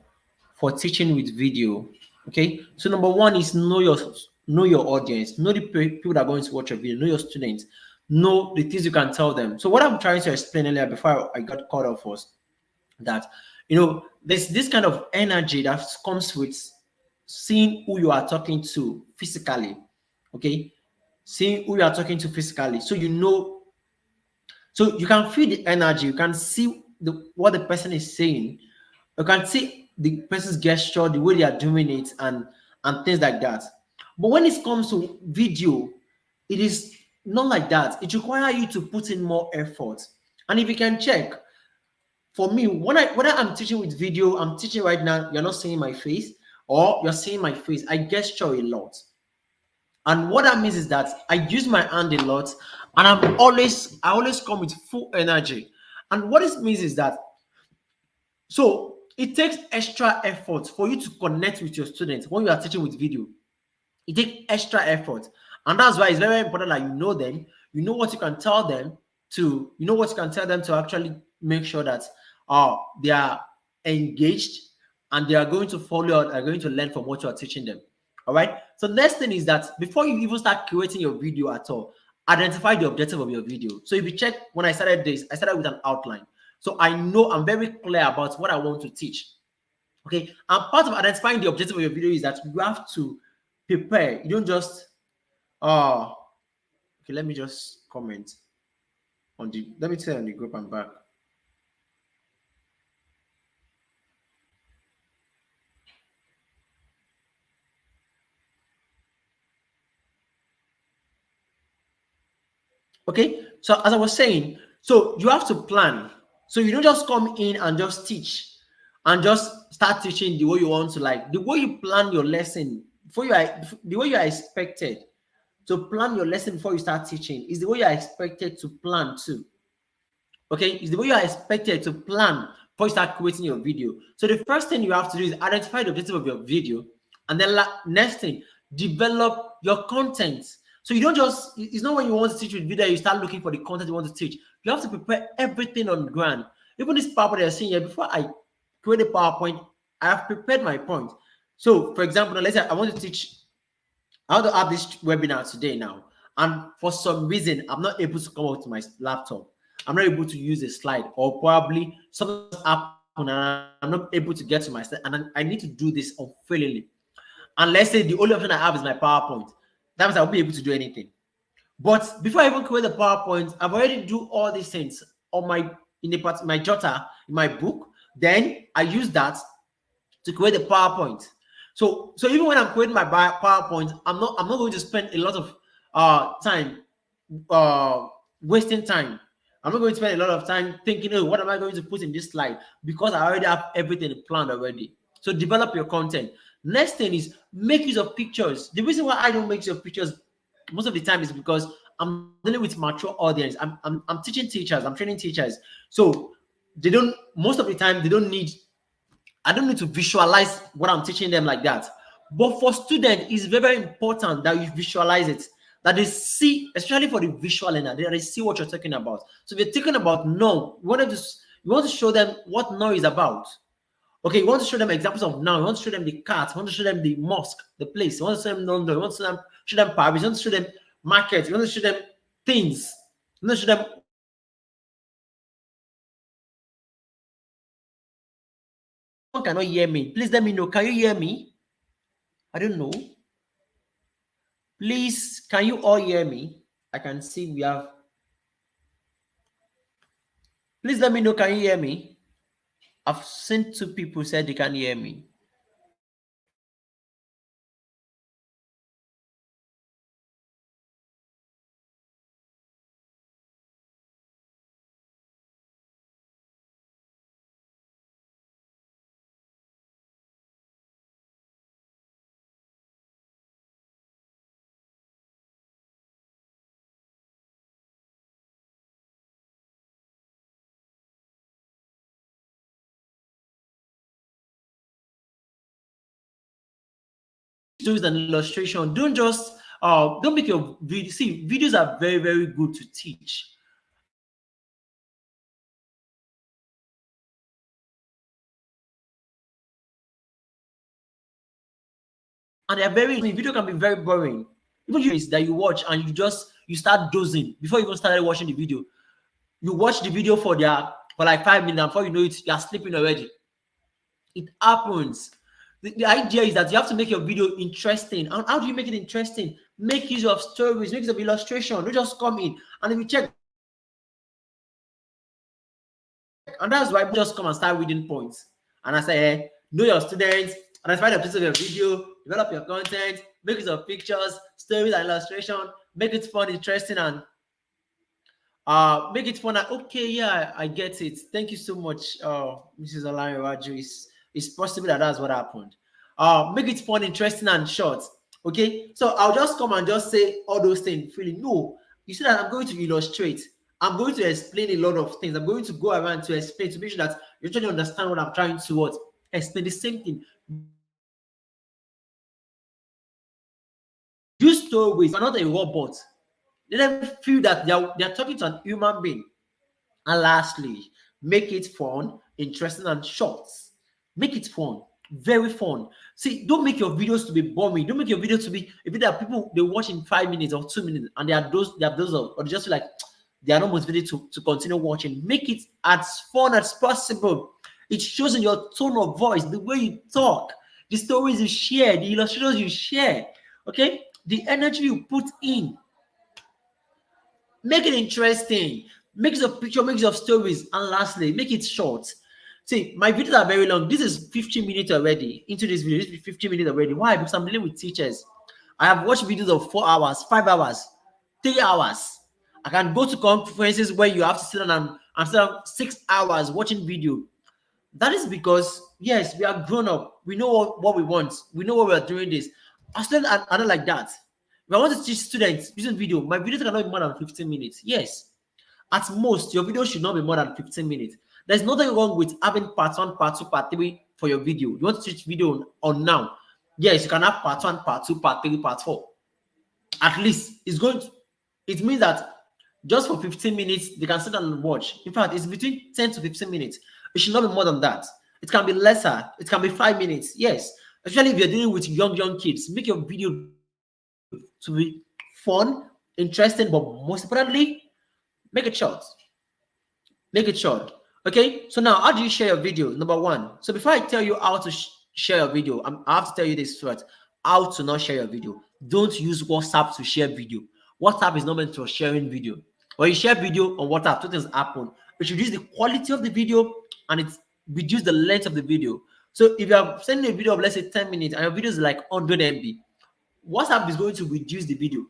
A: teaching with video. Okay, so number one is know your audience, know the people that are going to watch your video, know your students, know the things you can tell them. So what I'm trying to explain earlier before I got cut off was that there's this kind of energy that comes with seeing who you are talking to physically. Okay, seeing who you are talking to physically, so so you can feel the energy, you can see what the person is saying, you can see the person's gesture, the way they are doing it, and things like that. But when it comes to video, it is not like that. It requires you to put in more effort. And if you can check, for me, whether I'm teaching with video, I'm teaching right now, you're not seeing my face, or you're seeing my face, I gesture a lot. And what that means is that I use my hand a lot, and I always come with full energy. And what it means is that, so it takes extra effort for you to connect with your students when you are teaching with video. It takes extra effort, and that's why it's very important that you know them, you know what you can tell them to actually make sure that they are engaged, and they are going to follow and are going to learn from what you are teaching them. All right, so next thing is that before you even start creating your video at all, identify the objective of your video. So if you check, when I started this, I started with an outline, so I know I'm very clear about what I want to teach. Okay, and part of identifying the objective of your video is that you have to prepare. You don't just okay, let me just comment on the let me tell on the group I'm back. Okay, so as I was saying, so you have to plan. So you don't just come in and just teach and just start teaching the way you want to, like the way you plan your lesson before the way you are expected to plan your lesson before you start teaching is the way you are expected to plan too. Okay, it's the way you are expected to plan before you start creating your video. So the first thing you have to do is identify the objective of your video, and then next thing, develop your content. So you don't just, it's not when you want to teach with video you start looking for the content you want to teach. You have to prepare everything on the ground. Even this PowerPoint you're seeing here, before I create a PowerPoint, I have prepared my point. So for example, now let's say I want to teach how to have this webinar today now, and for some reason I'm not able to come up to my laptop, I'm not able to use a slide, or probably something happened and I'm not able to get to my slide, and I need to do this unfailingly. And let's say the only option I have is my PowerPoint. That means I'll be able to do anything. But before I even create the PowerPoint, I've already do all these things on my jotter in my book. Then I use that to create a PowerPoint. So even when I'm creating my PowerPoint, I'm not going to spend a lot of time uh wasting time. I'm not going to spend a lot of time thinking, oh, what am I going to put in this slide? Because I already have everything planned already. So develop your content. Next thing is make use of pictures. The reason why I don't make use of pictures most of the time is because I'm dealing with mature audience. I'm teaching teachers, I'm training teachers. So they don't, most of the time they don't need, I don't need to visualize what I'm teaching them like that. But for students, it's very important that you visualize it, that they see, especially for the visual learner, that they see what you're talking about. So if you're talking about no, you want to show them what no is about. Okay, you want to show them examples of now. You want to show them the cat. You want to show them the mosque, the place. You want to show them London. You want to show them Paris. You want to show them market. You want to show them things. You want to show them. Someone cannot hear me. Please let me know. Can you hear me? I don't know. Please, can you all hear me? I can see we have. Please let me know. Can you hear me? I've seen two people said they can hear me. Stories and illustration. Don't make your video. See, videos are very, very good to teach. And they're very video can be very boring. Even you that you watch and you start dozing before you even started watching the video. You watch the video for like 5 minutes, and before you know it, you're sleeping already. It happens. The idea is that you have to make your video interesting. And how do you make it interesting? Make use of stories, make use of illustration. Don't just come in. And if you check, and that's why just come and start reading points. And I say, hey, know your students, identify the pieces of your video, develop your content, make use of pictures, stories, and illustration, make it fun, interesting, and make it fun. Okay, yeah, I get it. Thank you so much, Mrs. Alani Raju. It's possible that that's what happened. Make it fun, interesting, and short. Okay, so I'll just come and just say all those things freely. No, you see that I'm going to illustrate. I'm going to explain a lot of things. I'm going to go around to explain to make sure that you're trying to understand what I'm trying to what explain. The same thing. Use stories. You're not a robot. Let them feel that they're talking to an human being. And lastly, make it fun, interesting, and short. Make it fun, very fun. See, don't make your videos to be boring. Don't make your videos to be if there are people they watch in 5 minutes or 2 minutes and they have those or just like they are not motivated to continue watching. Make it as fun as possible. It shows in your tone of voice, the way you talk, the stories you share, the illustrations you share. Okay, the energy you put in. Make it interesting. Make use of picture, make use of stories, and lastly, make it short. See, my videos are very long. This is 15 minutes already into this video. This is 15 minutes already. Why? Because I'm dealing with teachers. I have watched videos of 4 hours, 5 hours, 3 hours. I can go to conferences where you have to sit down and sit down 6 hours watching video. That is because, yes, we are grown up. We know what we want. We know what we are doing this. I don't like that. If I want to teach students using video, my videos cannot be more than 15 minutes. Yes. At most, your video should not be more than 15 minutes. There's nothing wrong with having part one, part two, part three for your video. You want to teach video on now? Yes, you can have part one, part two, part three, part four. At least it means that just for 15 minutes, they can sit down and watch. In fact, it's between 10 to 15 minutes. It should not be more than that. It can be lesser. It can be 5 minutes. Yes. Especially if you're dealing with young kids. Make your video to be fun, interesting, but most importantly, make it short. Make it short. Okay. So now, how do you share your video? Number one. So before I tell you how to share your video, I have to tell you this first. How to not share your video. Don't use WhatsApp to share video. WhatsApp is not meant for sharing video. When you share video on WhatsApp, two things happen. It reduce the quality of the video and it reduce the length of the video. So if you are sending a video of let's say 10 minutes and your video is like 100 MB, WhatsApp is going to reduce the video.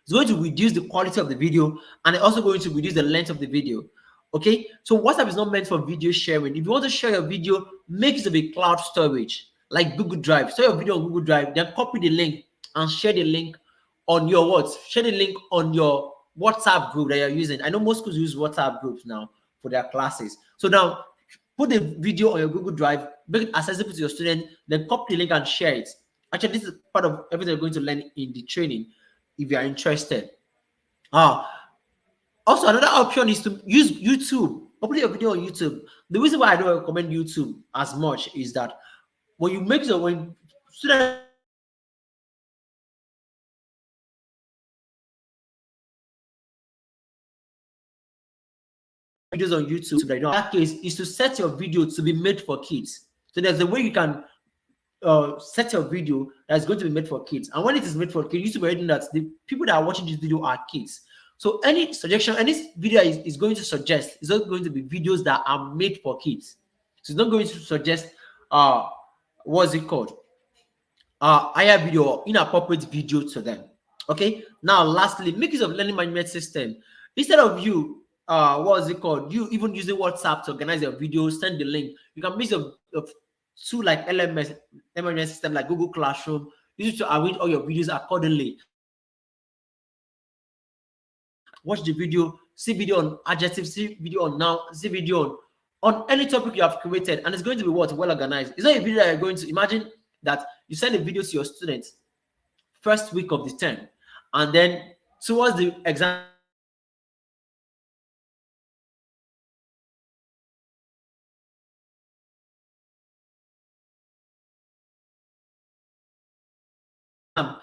A: It's going to reduce the quality of the video and it's also going to reduce the length of the video. Okay, so WhatsApp is not meant for video sharing. If you want to share your video, make use of a cloud storage like Google Drive. Store your video on Google Drive, then copy the link and share the link on your what? Share the link on your WhatsApp group that you're using. I know most schools use WhatsApp groups now for their classes. So now put the video on your Google Drive, make it accessible to your student, then copy the link and share it. Actually, this is part of everything you're going to learn in the training if you are interested. Also, another option is to use YouTube. Upload your video on YouTube. The reason why I don't recommend YouTube as much is that when you make when students videos on YouTube that you don't. That case is to set your video to be made for kids. So there's a way you can set your video that's going to be made for kids. And when it is made for kids, YouTube already know that the people that are watching this video are kids. So any suggestion, any video is going to suggest is not going to be videos that are made for kids. So it's not going to suggest what's it called? Higher video or inappropriate video to them. Okay. Now, lastly, make use of learning management system. Instead of you, what is it called? You even using WhatsApp to organize your videos, send the link. You can use of two like LMS management system like Google Classroom. Use it to arrange all your videos accordingly. Watch the video, see video on adjective, see video on noun, see video on any topic you have created, and it's going to be what? Well organized. It's not a video that you're going to imagine that you send a video to your students first week of the term, and then towards the exam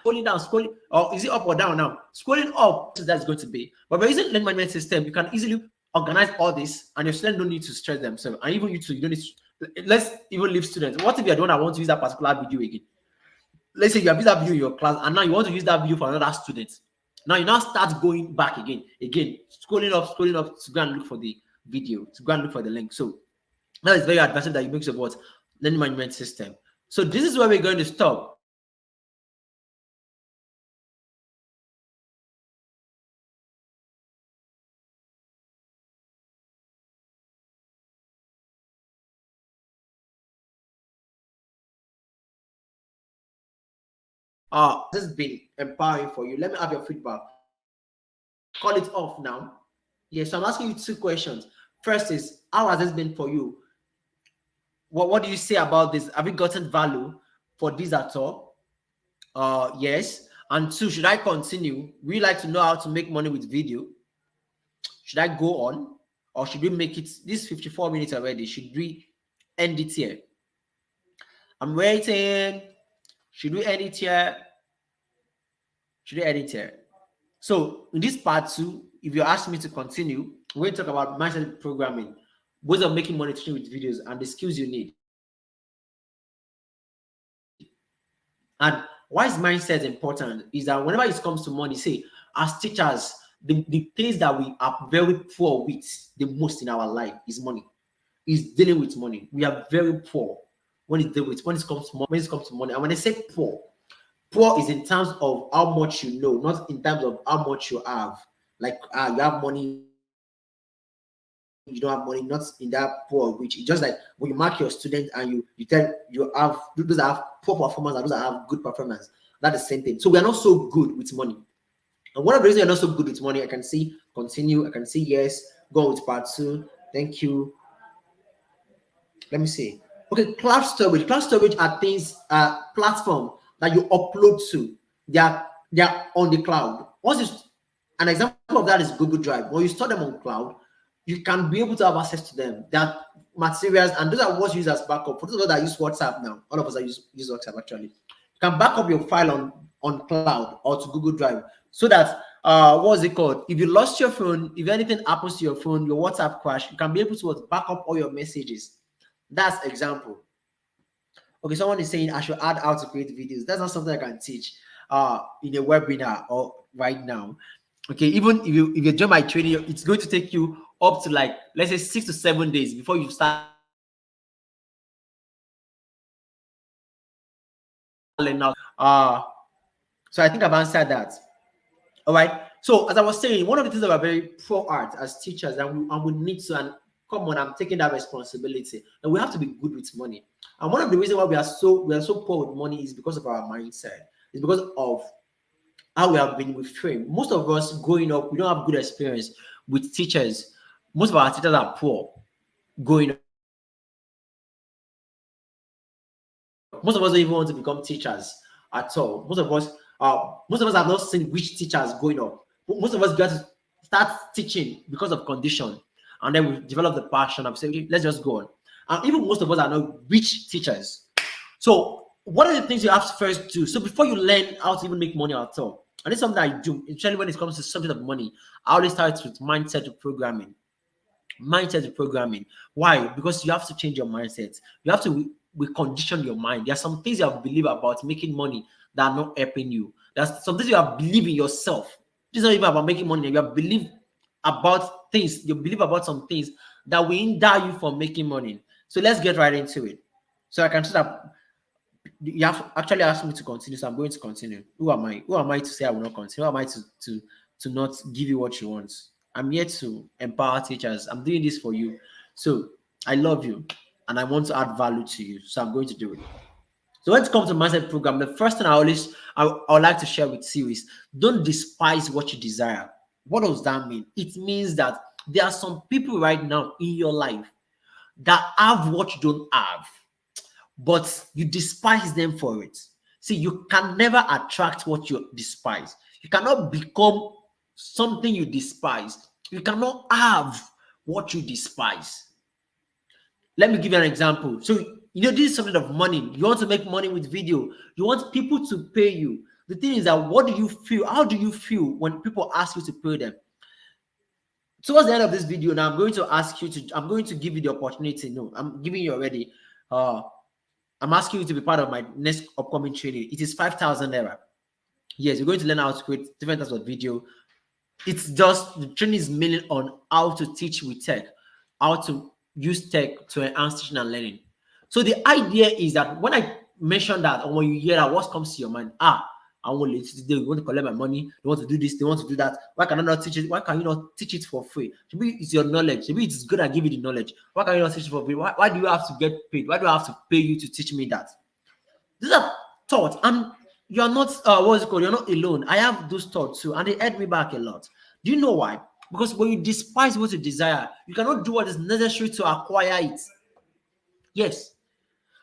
A: scrolling down, scrolling, or is it up or down now? Scrolling up, that's going to be. But by using learning management system, you can easily organize all this, and your students don't need to stress themselves. And even you too, you don't need to. Let's even leave students. What if you're the one that wants to use that particular video again? Let's say you have used that video in your class, and now you want to use that video for another student. Now you now start going back again, scrolling up to go and look for the video, to go and look for the link. So that is very advanced that you make of what learning management system. So this is where we're going to stop. This has been empowering for you. Let me have your feedback. Call it off now. Yes, so I'm asking you two questions. First is, how has this been for you? What do you say about this? Have you gotten value for this at all? Yes. And two, should I continue? We like to know how to make money with video. Should I go on, or should we make it this 54 minutes already? Should we end it here? I'm waiting. Should we end it here? Should we end it here? So in this part two, if you ask me to continue, we're going to talk about mindset programming, ways of making money teaching with videos, and the skills you need. And why is mindset important is that whenever it comes to money, say, as teachers, the things that we are very poor with the most in our life is money, is dealing with money. We are very poor when it comes to money. And when I say poor is in terms of how much you know, not in terms of how much you have. Like you have money, you don't have money, not in that poor which it's just like when you mark your student and you tell you have those that have poor performance and those that have good performance. That's the same thing. So we are not so good with money. And one of the reasons you're not so good with money, I can see continue, I can see yes, go on with part two. Thank you. Let me see. Okay, cloud storage. Cloud storage are things, platform that you upload to. They are on the cloud. An example of that is Google Drive. When you store them on cloud, you can be able to have access to them. That materials, and those are what's used as backup. For those of us that use WhatsApp now, all of us that use WhatsApp actually. You can back up your file on cloud or to Google Drive so that what's it called? If you lost your phone, if anything happens to your phone, your WhatsApp crash, you can be able to back up all your messages. That's example. Okay, someone is saying I should add how to create videos. That's not something I can teach in a webinar or right now. Okay, even if you join my training, it's going to take you up to like, let's say 6 to 7 days before you start learning out. So I think I've answered that. All right. So as I was saying, one of the things that we're very pro art as teachers, and we need to, and come on, I'm taking that responsibility. And we have to be good with money. And one of the reasons why we are so poor with money is because of our mindset. It's because of how we have been with frame. Most of us growing up, we don't have good experience with teachers. Most of our teachers are poor growing up. Most of us don't even want to become teachers at all. Most of us have not seen which teachers going up. Most of us got to start teaching because of condition, and then we develop the passion of saying, okay, let's just go on. And even most of us are not rich teachers. So what are the things you have to first do? So before you learn how to even make money at all, and it's something I do, especially when it comes to subject of money, I always start with mindset programming. Mindset reprogramming. Why? Because you have to change your mindset. You have to recondition your mind. There are some things you have believed about making money that are not helping you. There's some things you have believed in yourself. This is not even about making money. You have believed about things. You believe about some things that will hinder you from making money. So let's get right into it. So I can see that you have actually asked me to continue, so I'm going to continue. Who am I? Who am I to say I will not continue? Who am I to not give you what you want? I'm here to empower teachers. I'm doing this for you. So I love you and I want to add value to you. So I'm going to do it. So when it comes to mindset program, the first thing I would like to share with you is don't despise what you desire. What does that mean? It means that there are some people right now in your life that have what you don't have, but you despise them for it. See, you can never attract what you despise. You cannot become something you despise. You cannot have what you despise. Let me give you an example. So, this is something of money. You want to make money with video. You want people to pay you. The thing is that what do you feel? How do you feel when people ask you to pay them? Towards the end of this video, now I'm going to give you the opportunity. No, I'm giving you already. I'm asking you to be part of my next upcoming training. It is 5,000 naira. Yes, you're going to learn how to create different types of video. It's just the training is mainly on how to teach with tech, how to use tech to enhance teaching and learning. So the idea is that when I mention that, or when you hear that, what comes to your mind? I want to today. You want to collect my money. They want to do this. They want to do that. Why can I not teach it? Why can you not teach it for free? Maybe it's your knowledge. Maybe it's good I give you the knowledge. Why can you not teach it for free? Why do you have to get paid? Why do I have to pay you to teach me that? These are thoughts, and you're not what's it called? You're not alone. I have those thoughts too, and they hurt me back a lot. Do you know why? Because when you despise what you desire, you cannot do what is necessary to acquire it. Yes.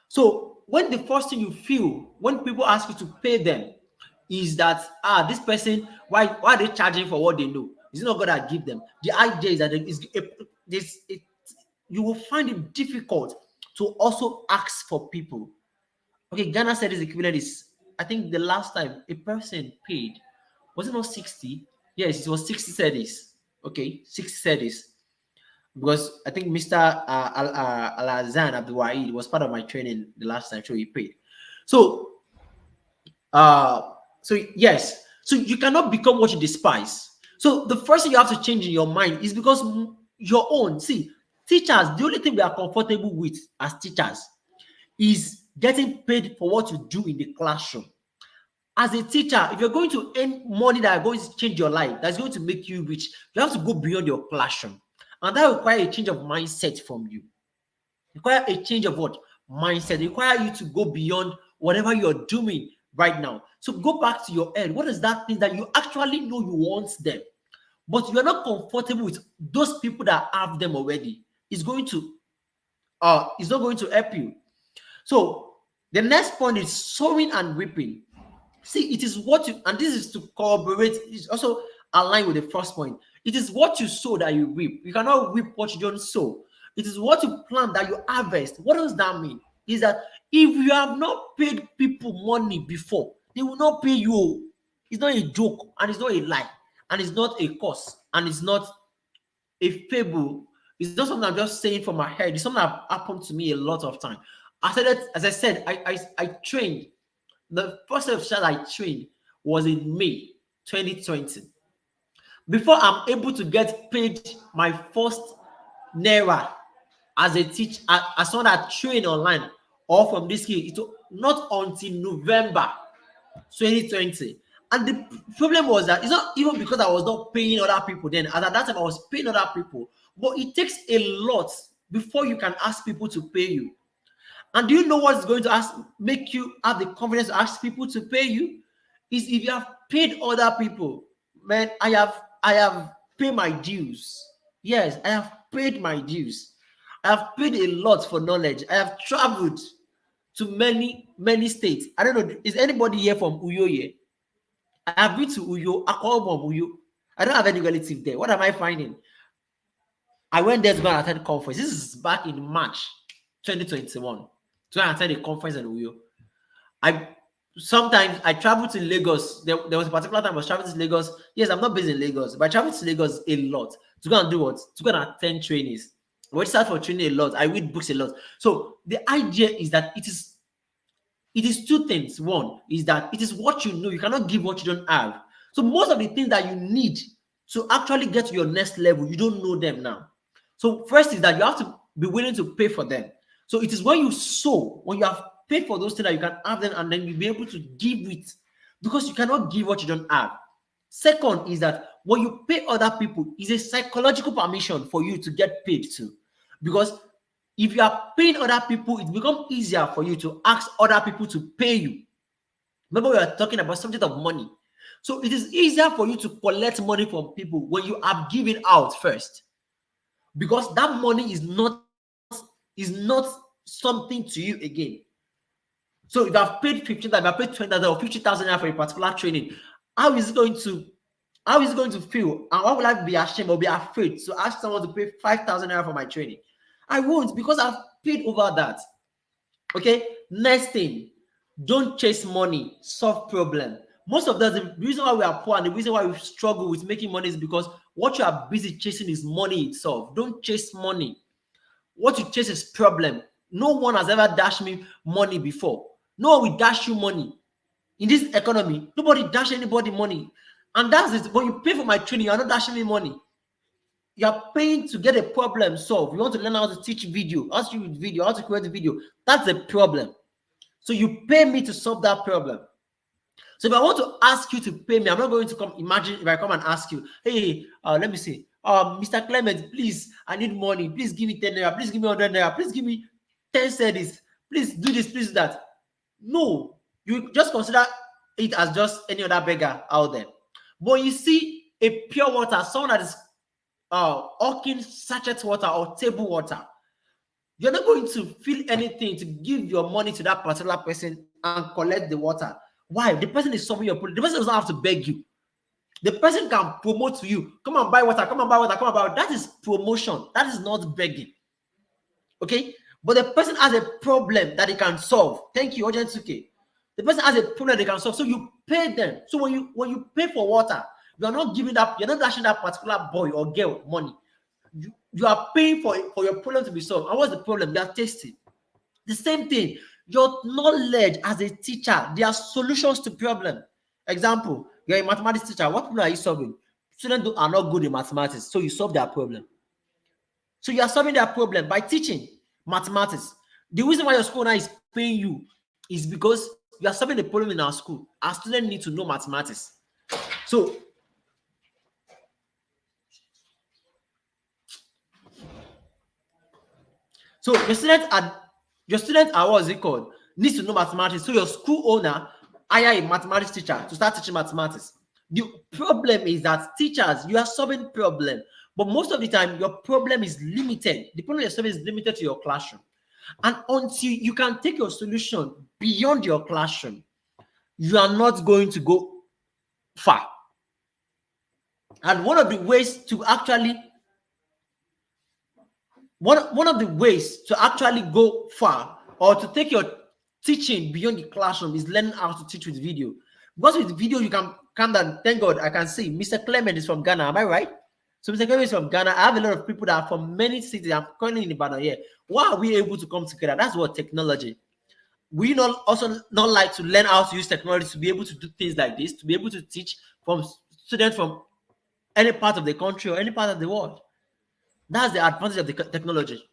A: So when the first thing you feel when people ask you to pay them is that this person, why are they charging for what they know? Is it not God that give them? The idea is that you will find it difficult to also ask for people. Okay, Ghana said his equivalent is, I think the last time a person paid, was it not 60? Yes, it was 60 cedis. Okay, 60 cedis. Because I think Mr. Alazan Abdul Wahid was part of my training the last time, so he paid. So, yes, so you cannot become what you despise. So the first thing you have to change in your mind is because your own. See, teachers, the only thing we are comfortable with as teachers is getting paid for what you do in the classroom. As a teacher, if you're going to earn money that is going to change your life, that's going to make you rich, you have to go beyond your classroom. And that requires a change of mindset from you. Require a change of what? Mindset. Require you to go beyond whatever you're doing right now. So go back to your head. What is that thing that you actually know you want them, but you're not comfortable with those people that have them already? It's not going to help you. So the next point is sowing and reaping. See, it is what you, and this is to corroborate, it's also aligned with the first point. It is what you sow that you reap. You cannot reap what you don't sow. It is what you plant that you harvest. What does that mean? Is that if you have not paid people money before, they will not pay you. It's not a joke, and it's not a lie, and it's not a curse, and it's not a fable. It's not something I'm just saying from my head. It's something that happened to me a lot of time. As I said, I trained. The first set of shots I trained was in May 2020. Before I'm able to get paid my first naira as a teacher, as someone that trained online or from this skill, it took not until November 2020. And the problem was that it's not even because I was not paying other people then. As at that time, I was paying other people. But it takes a lot before you can ask people to pay you. And do you know what's going to make you have the confidence to ask people to pay you? Is if you have paid other people. Man, I have paid my dues. Yes, I have paid my dues. I have paid a lot for knowledge. I have traveled to many states. I don't know, is anybody here from Uyo here? I have been to Uyo. I call from Uyo. I don't have any relative there. What am I finding? I went there to go and attend a conference. This is back in March 2021. To attend a conference in Uyo. Sometimes I travel to Lagos. There was a particular time I was traveling to Lagos. Yes, I'm not based in Lagos, but I travel to Lagos a lot to go and do what? To go and attend trainings. I registered for training a lot. I read books a lot. So the idea is that it is two things. One is that it is what you know. You cannot give what you don't have. So most of the things that you need to actually get to your next level, you don't know them now. So first is that you have to be willing to pay for them. So it is when you sow, when you have paid for those things that you can have them, and then you'll be able to give it, because you cannot give what you don't have. Second is that when you pay other people, is a psychological permission for you to get paid too. Because if you are paying other people, it becomes easier for you to ask other people to pay you. Remember, we are talking about subject of money. So it is easier for you to collect money from people when you have given out first, because that money is not something to you again. So if you have paid 15,000, if you have paid 20,000 or 50,000 for a particular training, how is it going to feel? And why will I be ashamed or be afraid to ask someone to pay 5,000 naira for my training? I won't, because I've paid over that. Okay, next thing, don't chase money, solve problem. Most of the reason why we are poor and the reason why we struggle with making money is because what you are busy chasing is money itself. Don't chase money. What you chase is problem. No one has ever dashed me money before. No one will dash you money. In this economy, nobody dash anybody money. And that's it. When you pay for my training, you're not dashing me money. You're paying to get a problem solved. You want to learn how to teach video, how to use video, how to create video. That's a problem. So you pay me to solve that problem. So if I want to ask you to pay me, I'm not going to come. Imagine if I come and ask you, hey, let me see, Mr. Clement, please, I need money. Please give me 10 naira. Please give me 100 naira. Please give me 10 cedis. Please do this. Please do that. No, you just consider it as just any other beggar out there. But you see a pure water, someone that is hawking sachet water or table water, you're not going to feel anything to give your money to that particular person and collect the water. Why? The person is solving your problem. The person doesn't have to beg you. The person can promote to you. Come and buy water. Come and buy water. Come and buy water. That is promotion. That is not begging. Okay? But the person has a problem that he can solve. Thank you, Urgent 2K. The person has a problem they can solve. So you pay them. So when you pay for water, you are not giving that, you're not dashing that particular boy or girl money. You are paying for your problem to be solved. And what's the problem? They are tasting. The same thing. Your knowledge as a teacher, there are solutions to problem. Example, you're a mathematics teacher. What problem are you solving? Students are not good in mathematics, so you solve their problem. So you are solving their problem by teaching mathematics. The reason why your school now is paying you is because you are solving the problem in our school. Our students need to know mathematics. So your students are what's it called? Needs to know mathematics. So your school owner hire a mathematics teacher to start teaching mathematics. The problem is that teachers, you are solving problem, but most of the time your problem is limited. The problem you're solving is limited to your classroom. And until you can take your solution beyond your classroom, you are not going to go far. And one of the ways to actually go far or to take your teaching beyond the classroom is learning how to teach with video. Because with video, you can come down. Thank God, I can see Mr. Clement is from Ghana. Am I right? So Mr. Clement is from Ghana. I have a lot of people that are from many cities. I'm currently in Ibadan here. Why are we able to come together? That's what technology. We also not like to learn how to use technology to be able to do things like this, to be able to teach from students from any part of the country or any part of the world. That's the advantage of the technology.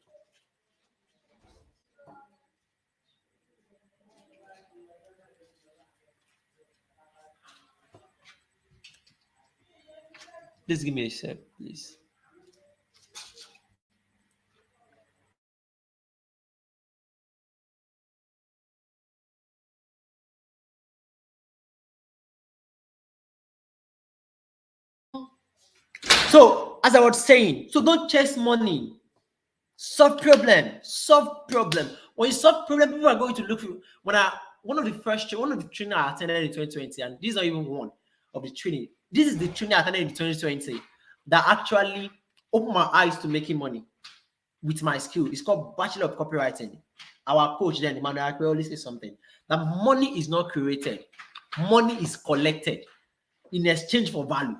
A: Please give me a sec, please. So, as I was saying, so don't chase money. Solve problem. Solve problem. When you solve problem, people are going to look for one of the training I attended in 2020, and this is not even one of the training. This is the training I attended in 2020 that actually opened my eyes to making money with my skill. It's called Bachelor of Copywriting. Our coach then, Emmanuel, I always say something that money is not created, money is collected in exchange for value.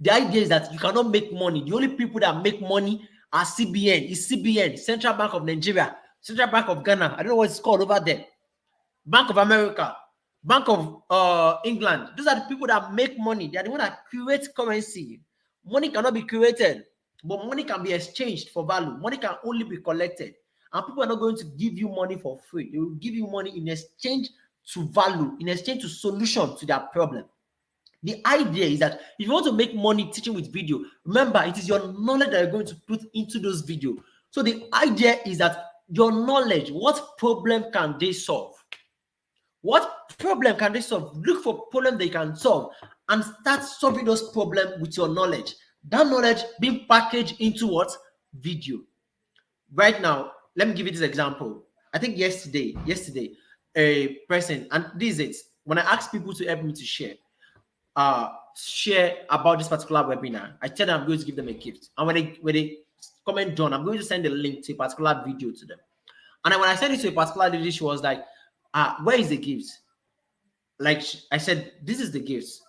A: The idea is that you cannot make money. The only people that make money are CBN, Central Bank of Nigeria, Central Bank of Ghana. I don't know what it's called over there. Bank of America, Bank of England. Those are the people that make money. They are the one that create currency. Money cannot be created, but money can be exchanged for value. Money can only be collected. And people are not going to give you money for free. They will give you money in exchange to value, in exchange to solution to their problem. The idea is that if you want to make money teaching with video, remember, it is your knowledge that you're going to put into those videos. So the idea is that your knowledge, what problem can they solve? What problem can they solve? Look for problem they can solve and start solving those problems with your knowledge. That knowledge being packaged into what? Video. Right now, let me give you this example. I think yesterday, a person, and this is it. When I ask people to help me to share about this particular webinar, I tell them I'm going to give them a gift. And when they comment done, I'm going to send a link to a particular video to them. And when I sent it to a particular lady, she was like, where is the gift? Like I said, this is the gift,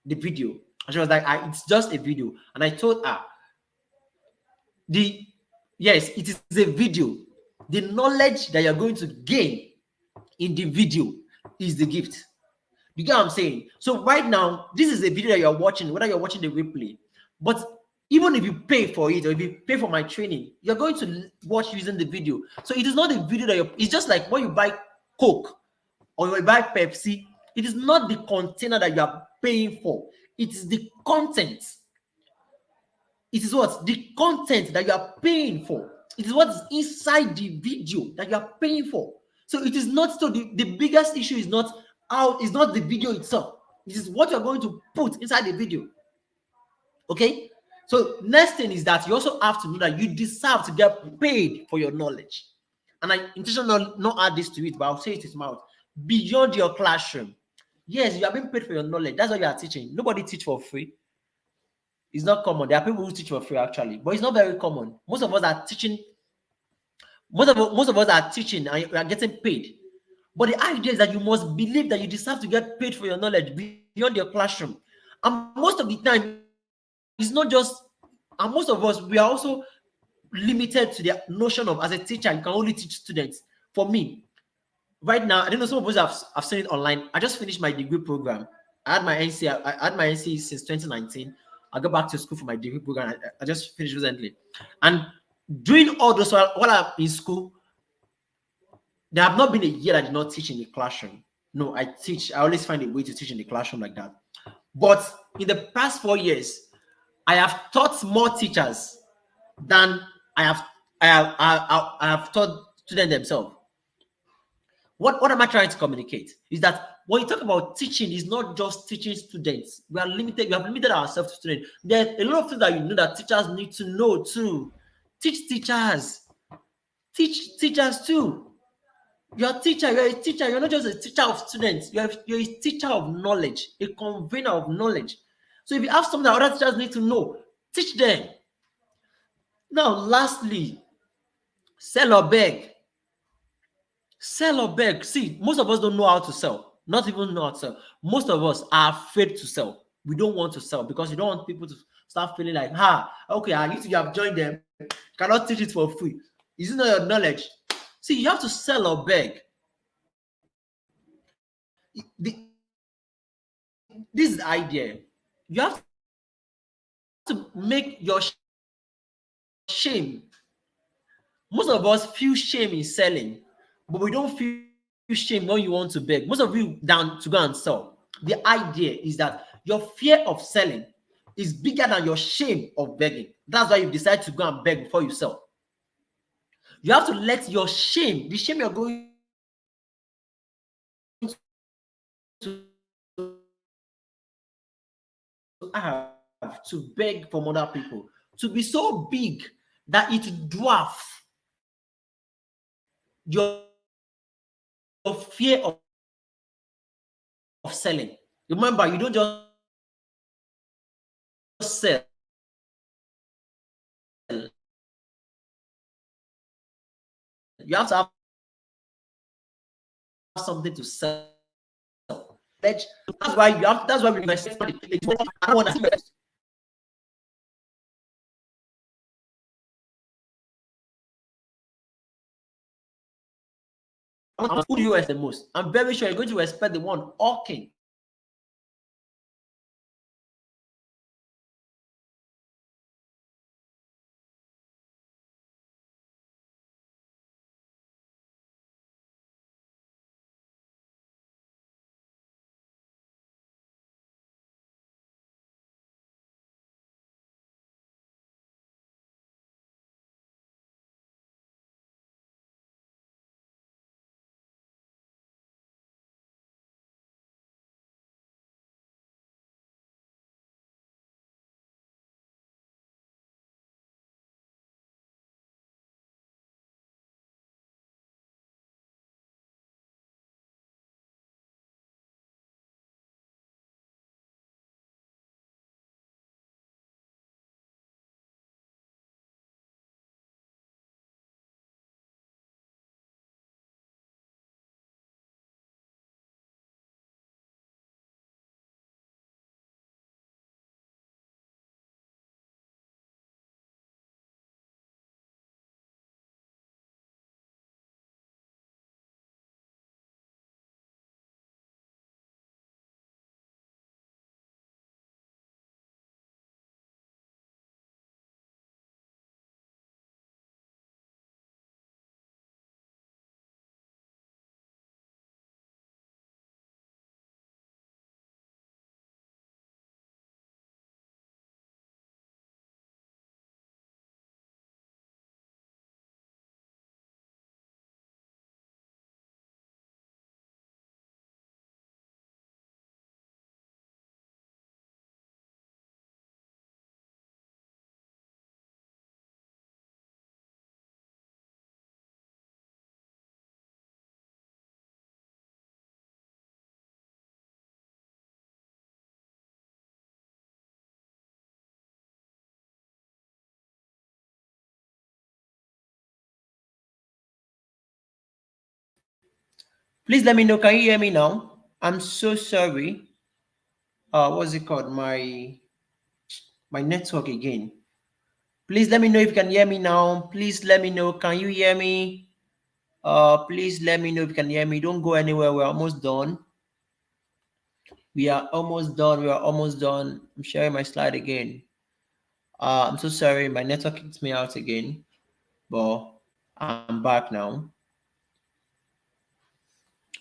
A: the video. And she was like, it's just a video. And I told her, yes, it is a video. The knowledge that you're going to gain in the video is the gift. You get what I'm saying? So right now, this is a video that you're watching, whether you're watching the replay. But even if you pay for it, or if you pay for my training, you're going to watch using the video. So it is not a video that it's just like when you buy Coke or you buy Pepsi, it is not the container that you are paying for. It is the content. It is what? The content that you are paying for. It is what is inside the video that you are paying for. So it is not, so the biggest issue is not the video itself. It is what you're going to put inside the video. Okay? So next thing is that you also have to know that you deserve to get paid for your knowledge. And I intentionally not add this to it, but I'll say it in mouth. Beyond your classroom. Yes, you are being paid for your knowledge. That's what you are teaching. Nobody teach for free. It's not common. There are people who teach for free actually, but it's not very common. Most of us are teaching. Most of us are teaching and we are getting paid. But the idea is that you must believe that you deserve to get paid for your knowledge beyond your classroom. And most of the time, it's not just. And most of us, we are also limited to the notion of, as a teacher, you can only teach students. For me, right now, I don't know, some of us have seen it online. I just finished my degree program. I had my NC since 2019. I go back to school for my degree program. I just finished recently. And doing all those while I'm in school, there have not been a year that I did not teach in the classroom. No, I teach. I always find a way to teach in the classroom like that. But in the past 4 years, I have taught more teachers than I have taught students themselves. What am I trying to communicate? Is that when you talk about teaching, it's not just teaching students. We have limited ourselves to students. There's a lot of things that you know that teachers need to know too. Teach teachers. Teach teachers too. You're a teacher. You're a teacher. You're not just a teacher of students. You're a teacher of knowledge, a convener of knowledge. So if you have something that other teachers need to know, teach them. Now, lastly, sell or beg. Sell or beg. See, most of us don't know how to sell. Not even know how to sell. Most of us are afraid to sell. We don't want to sell because you don't want people to start feeling like, okay, you have joined them. Cannot teach it for free. Is it not your knowledge? See, you have to sell or beg. This is the idea. You have to make your shame. Most of us feel shame in selling, but we don't feel shame when you want to beg. Most of you down to go and sell. The idea is that your fear of selling is bigger than your shame of begging. That's why you decide to go and beg before you sell. You have to let your shame, the shame you're going to have to beg from other people, to be so big that it dwarfs your fear of selling. Remember, you don't just sell. You have to have something to sell. That's why we invest. I don't want to invest. Who do you respect the most? I'm very sure you're going to respect the one hawking. Please let me know. Can you hear me now? I'm so sorry. What's it called? My network again. Please let me know if you can hear me now. Please let me know. Can you hear me? Please let me know if you can hear me. Don't go anywhere. We're almost done. We are almost done. We are almost done. I'm sharing my slide again. I'm so sorry. My network kicked me out again, but I'm back now.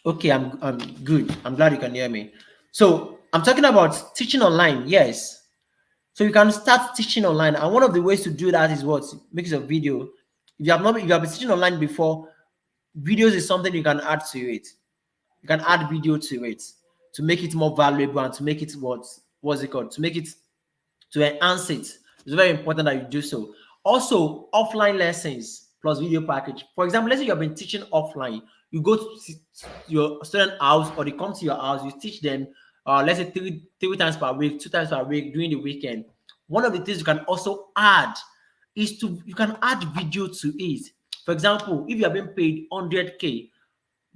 A: Okay, I'm good. I'm glad you can hear me. So I'm talking about teaching online. Yes. So you can start teaching online, and one of the ways to do that is what makes a video. If you have been teaching online before, videos is something you can add to it. You can add video to it to make it more valuable and to make it what's it called, to make it, to enhance it. It's very important that you do so. Also, offline lessons plus video package. For example, let's say you have been teaching offline. You go to your student house, or they come to your house. You teach them, let's say three times per week, 2 times per week during the weekend. One of the things you can also add is you can add video to it. For example, if you have been paid 100K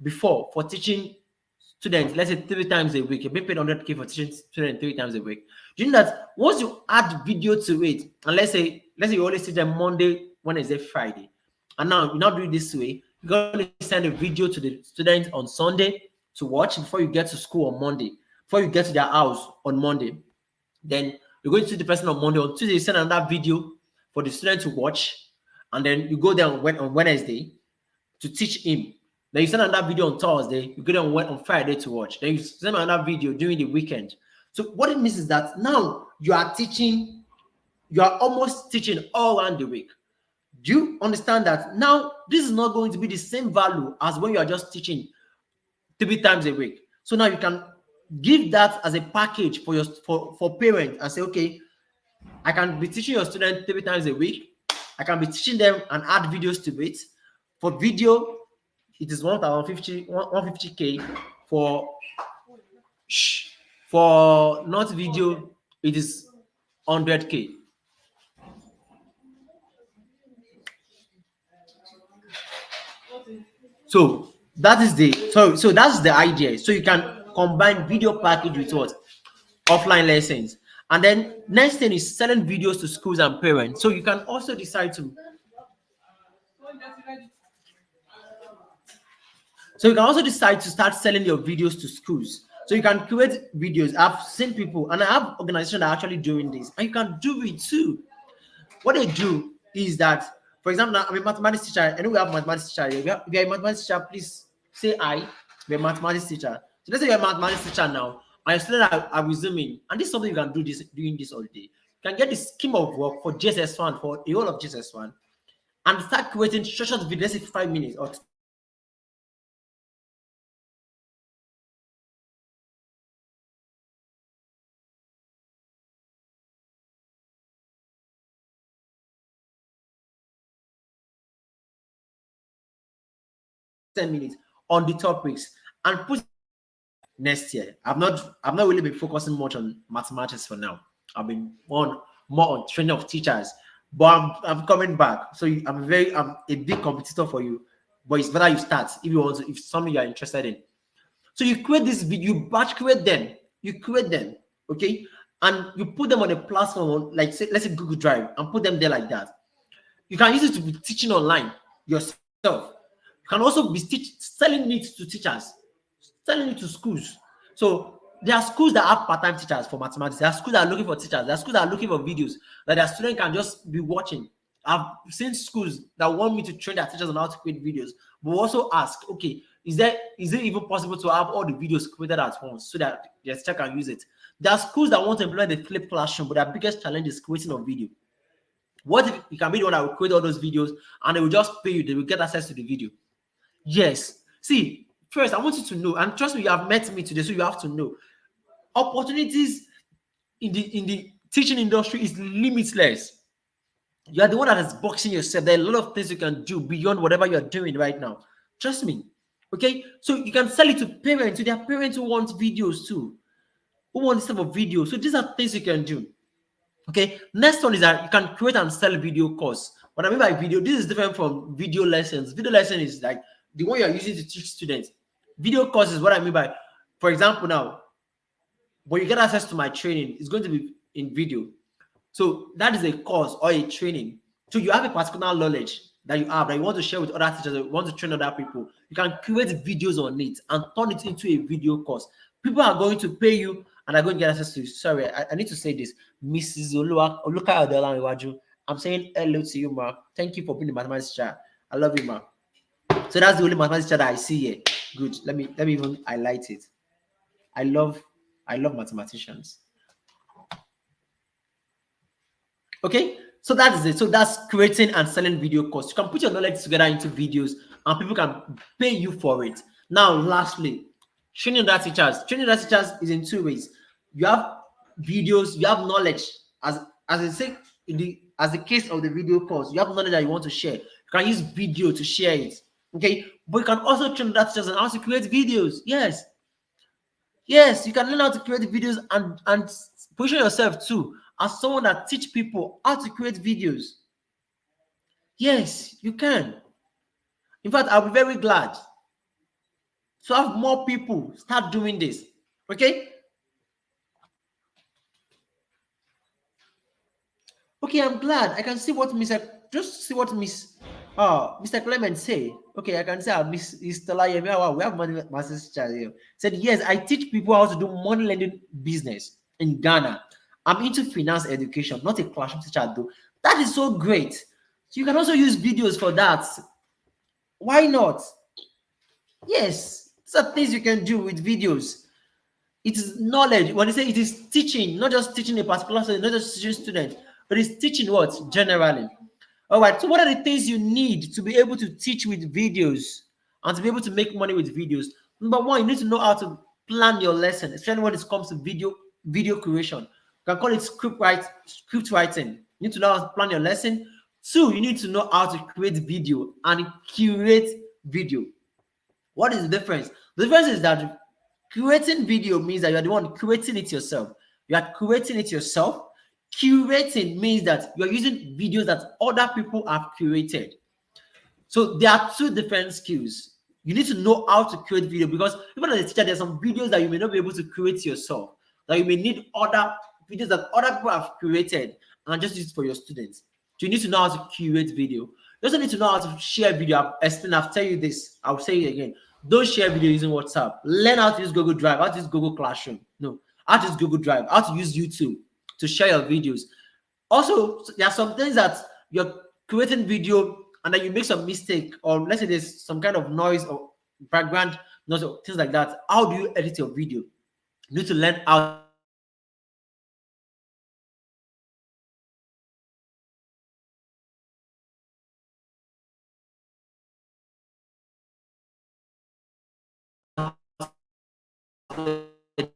A: before for teaching students, let's say 3 times a week, you're being paid 100K for teaching students 3 times a week. Do you know that once you add video to it, and let's say you always teach them Monday, Wednesday, Friday, and now you're not doing this way, you're going to send a video to the students on Sunday to watch before you get to school on Monday, before you get to their house on Monday. Then you're going to see the person on Monday. On Tuesday, you send another video for the student to watch, and then you go there on Wednesday to teach him. Then you send another video on Thursday, you get on Friday to watch. Then you send another video during the weekend. So what it means is that now you are teaching, you are almost teaching all around the week. Do you understand that now this is not going to be the same value as when you are just teaching 3 times a week? So now you can give that as a package for for parents and say, okay, I can be teaching your student 3 times a week. I can be teaching them and add videos to it. For video, it is 150K. For for not video, it is 100K. So that's the idea. So you can combine video package with what? Offline lessons. And then next thing is selling videos to schools and parents. So you can also decide to So you can also decide to start selling your videos to schools. So you can create videos. I've seen people, and I have organizations that are actually doing this, and you can do it too. What they do is that, for example, now I'm a mathematics teacher. I know we have mathematics teacher here. If you're a mathematics teacher, please say I. We're a mathematics teacher. So let's say you're a mathematics teacher now, and your students are resuming, and this is something you can do this doing this all day. You can get the scheme of work for JSS1, for the whole of JSS1, and start creating short videos, let's say 5 minutes or 10 minutes on the topics and put next year. I've not really been focusing much on mathematics for now. I've been more on training of teachers, but I'm coming back. So I'm a big competitor for you, but it's better you start if you want to, if something you are interested in. So you create this video, you batch create them, okay, and you put them on a platform like, say, let's say Google Drive, and put them there like that. You can use it to be teaching online yourself. You can also be selling it to teachers, selling it to schools. So there are schools that have part-time teachers for mathematics. There are schools that are looking for teachers. There are schools that are looking for videos that their students can just be watching. I've seen schools that want me to train their teachers on how to create videos, but also ask, okay, is it even possible to have all the videos created at once so that the teacher can use it? There are schools that want to implement the flipped classroom, but their biggest challenge is creating a video. What if you can be the one that will create all those videos and they will just pay you, they will get access to the video? Yes. See, first, I want you to know, and trust me, you have met me today, so you have to know. Opportunities in the teaching industry is limitless. You are the one that is boxing yourself. There are a lot of things you can do beyond whatever you're doing right now. Trust me. Okay? So you can sell it to parents, to their parents who want videos too, who want this type of video. So these are things you can do. Okay, next one is that you can create and sell video course. What I mean by video, this is different from video lessons. Video lesson is like the one you're using to teach students. Video course is what I mean by, for example, now when you get access to my training, it's going to be in video. So that is a course or a training. So you have a particular knowledge that you have that you want to share with other teachers, that you want to train other people. You can create videos on it and turn it into a video course. People are going to pay you and are going to get access to it. Sorry, I need to say this. Mrs. Oluka Adelanwaju, I'm saying hello to you, ma. Thank you for being the mathematics teacher. I love you, ma. So that's the only mathematics teacher that I see here. Good. Let me even highlight it. I love mathematicians. Okay, so that is it. So that's creating and selling video course. You can put your knowledge together into videos and people can pay you for it. Now, lastly, training that teachers. Training that teachers is in two ways. You have videos, you have knowledge. As I say, as the case of the video course, you have knowledge that you want to share. You can use video to share it. Okay, but you can also train that teachers on how to create videos. Yes, you can learn how to create videos and position yourself too as someone that teach people how to create videos. Yes, you can. In fact, I'll be very glad to have more people start doing this. Okay? Okay, I'm glad. I can see what just see what Mr. Clement say. Okay, I can say Miss Stella here. We have money master's teacher here. Said yes, I teach people how to do money lending business in Ghana. I'm into finance education, not a classroom teacher though. That is so great. So you can also use videos for that. Why not? Yes, these are things you can do with videos. It is knowledge. When you say it is teaching, not just teaching a particular student, not just teaching students, but it's teaching what? Generally. All right. So what are the things you need to be able to teach with videos and to be able to make money with videos? Number one, you need to know how to plan your lesson, especially when it comes to video creation. You can call it script writing. You need to know how to plan your lesson. Two, you need to know how to create video and curate video. What is the difference? The difference is that creating video means that you are the one creating it yourself. You are creating it yourself. Curating means that you are using videos that other people have curated. So there are two different skills. You need to know how to create video because even as a teacher, there are some videos that you may not be able to create yourself. That you may need other videos that other people have created and just use it for your students. So you need to know how to curate video. You also need to know how to share video. I've tell you this. I'll say it again. Don't share video using WhatsApp. Learn how to use Google Drive, how to use Google Classroom. No, how to use Google Drive, how to use YouTube to share your videos. Also, there are some things that you're creating video and then you make some mistake, or let's say there's some kind of noise or background noise or things like that. How do you edit your video? You need to learn how to edit your video. How to use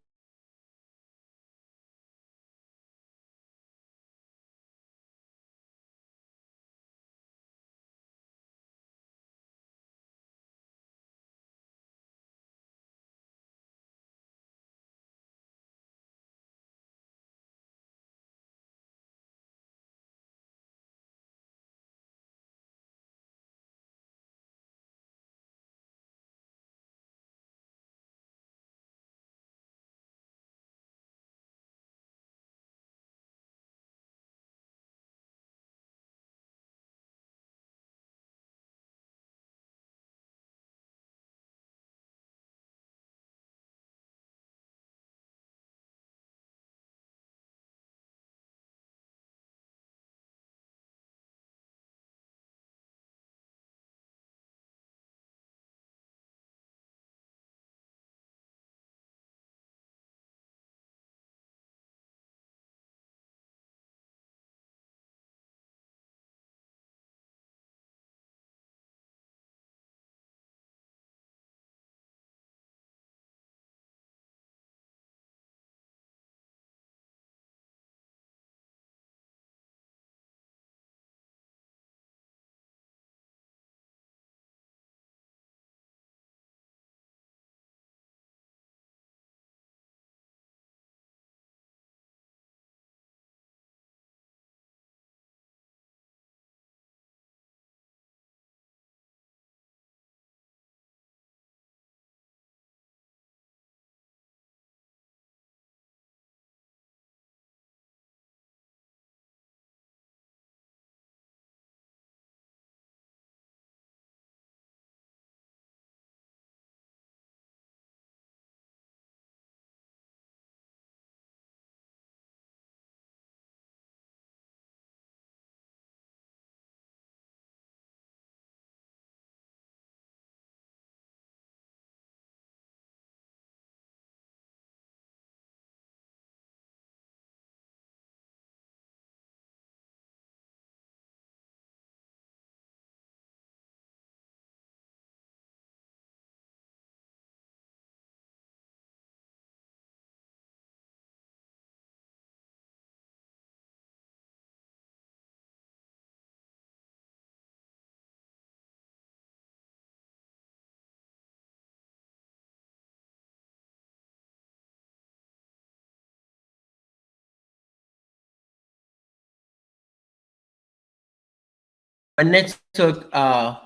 A: my network?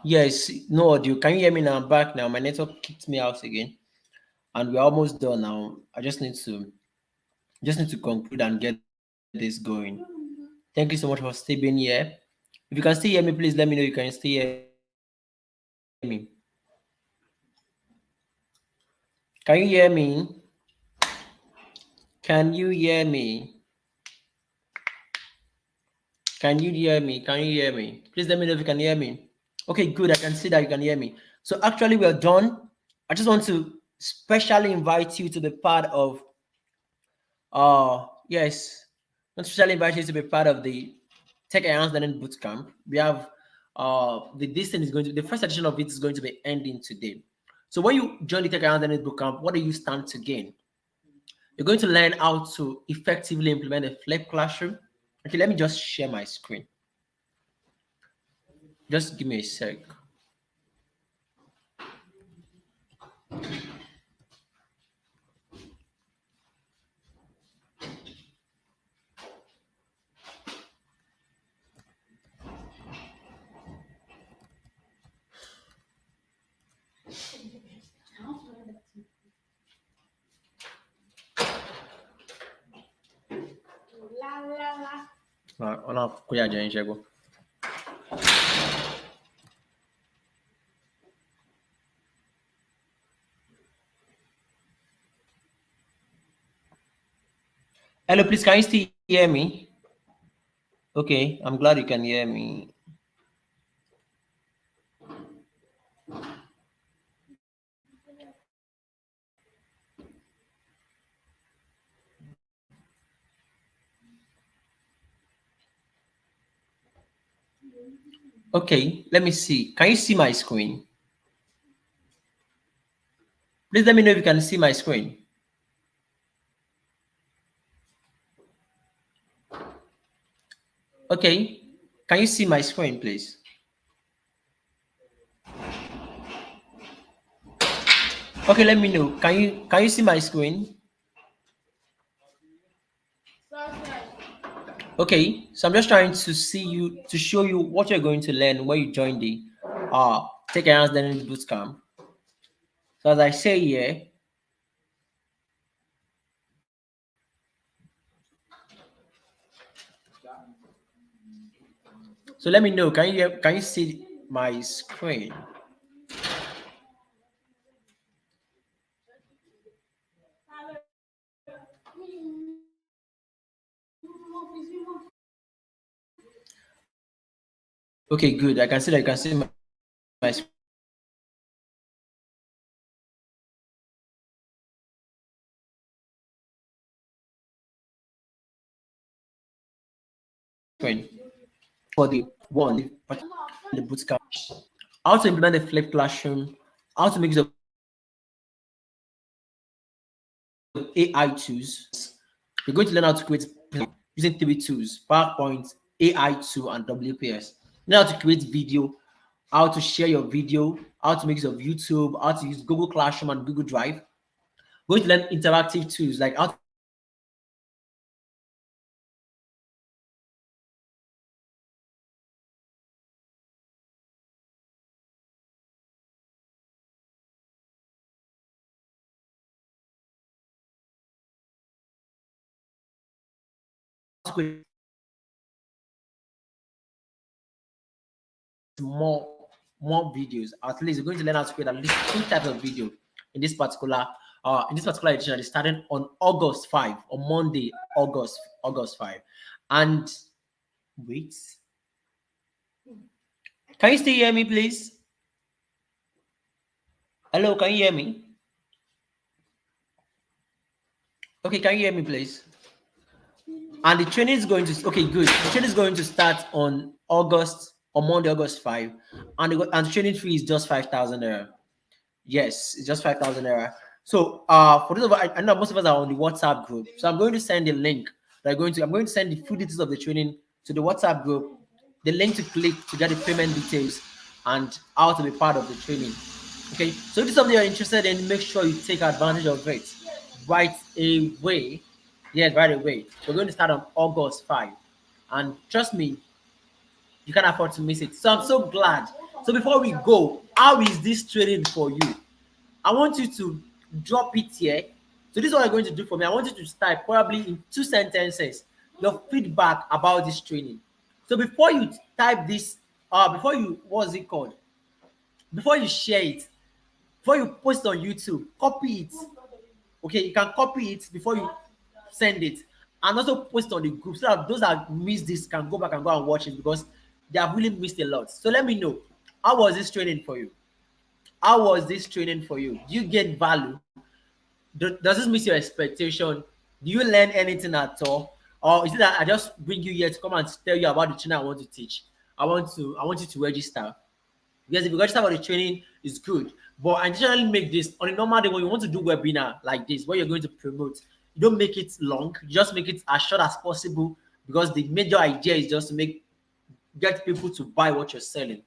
A: Yes, no audio. Can you hear me now? I'm back now. My network kicked me out again, and we're almost done now. I just need to conclude and get this going. Thank you so much for still being here. If you can still hear me, please let me know you can still hear me. Can you hear me? Can you hear me? Can you hear me? Can you hear me? Please let me know if you can hear me. Okay, good. I can see that you can hear me. So actually, we're done. I just want to specially invite you to be part of yes, I want to specially invite you to be part of the Tech Enhanced Learning Bootcamp. We have this thing is going to, the first edition of it is going to be ending today. So when you join the Tech Enhanced Learning Bootcamp, what do you stand to gain? You're going to learn how to effectively implement a flipped classroom. Okay, let me just share my screen. Just give me a sec. Ona kuya jẹ́ ṣẹ́gun. Hello, please, can you still hear me? Okay, I'm glad you can hear me. Okay, let me see. Can you see my screen? Please let me know if you can see my screen. Okay, can you see my screen, please? Okay, let me know. Can you see my screen? Okay, so I'm just trying to see you to show you what you're going to learn when you join the Take a Hands Learning Bootcamp. So as I say here, so let me know. Can you see my screen? Okay, good. I can see that you can see my screen for the one the bootcamp. How to implement the flipped classroom, how to make use of AI tools. You're going to learn how to create using three tools: PowerPoint, AI tool, and WPS. Learn how to create video, how to share your video, how to make use of YouTube, how to use Google Classroom and Google Drive. Going to learn interactive tools like how to create more more videos. At least you're going to learn how to create at least two types of video in this particular edition. It's starting on August 5, on Monday, August 5. And wait, can you still hear me, please? Hello, can you hear me? Okay, can you hear me, please? And the training is going to okay, good. The training is going to start on Monday, August 5, and the training fee is just 5,000 naira. Yes, it's just 5,000 naira. So, for those of us, I know most of us are on the WhatsApp group. So I'm going to send the link. I'm going to send the full details of the training to the WhatsApp group, the link to click to get the payment details and how to be part of the training. Okay, so if it's something you're interested in, make sure you take advantage of it right away. Yes, right away. We're going to start on August 5. And trust me, you can't afford to miss it. So I'm so glad. So before we go, how is this training for you? I want you to drop it here. So this is what you're going to do for me. I want you to type probably in 2 sentences your feedback about this training. So before you type this, before you what's it called? Before you share it, before you post on YouTube, copy it. Okay, you can copy it before you send it, and also post on the group so that those that missed this can go back and go and watch it because they have really missed a lot. So let me know, how was this training for you? How was this training for you? Do you get value? Does this meet your expectation? Do you learn anything at all? Or is it that I just bring you here to come and tell you about the training I want to teach? I want you to register. Because if you register for the training, it's good. But I intentionally make this on a normal day when you want to do webinar like this, where you're going to promote. You don't make it long, you just make it as short as possible because the major idea is just to get people to buy what you're selling.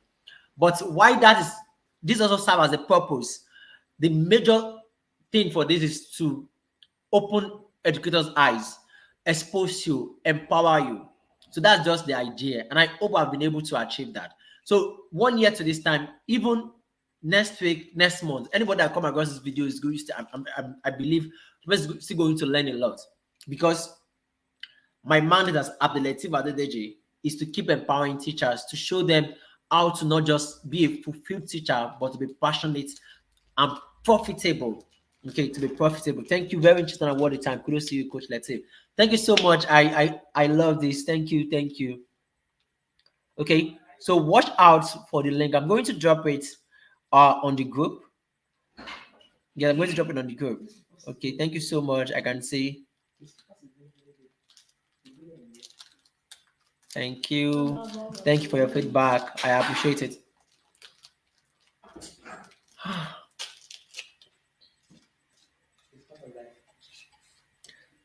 A: But why that is this also serves as a purpose. The major thing for this is to open educators' eyes, expose you, empower you. So that's just the idea. And I hope I've been able to achieve that. So 1 year to this time, even next week, next month, anybody that come across this video is going to, I believe, is still going to learn a lot. Because my mandate as Abdelatif Adedeji is to keep empowering teachers, to show them how to not just be a fulfilled teacher, but to be passionate and profitable Okay, to be profitable. Thank you. Very interesting and worth the time. Kudos to you, Coach Latif. Thank you so much. I love this. Thank you. Thank you. Okay, so watch out for the link. I'm going to drop it on the group. Yeah, I'm going to drop it on the group. Okay, thank you so much. I can see. Thank you. Thank you for your feedback. I appreciate it.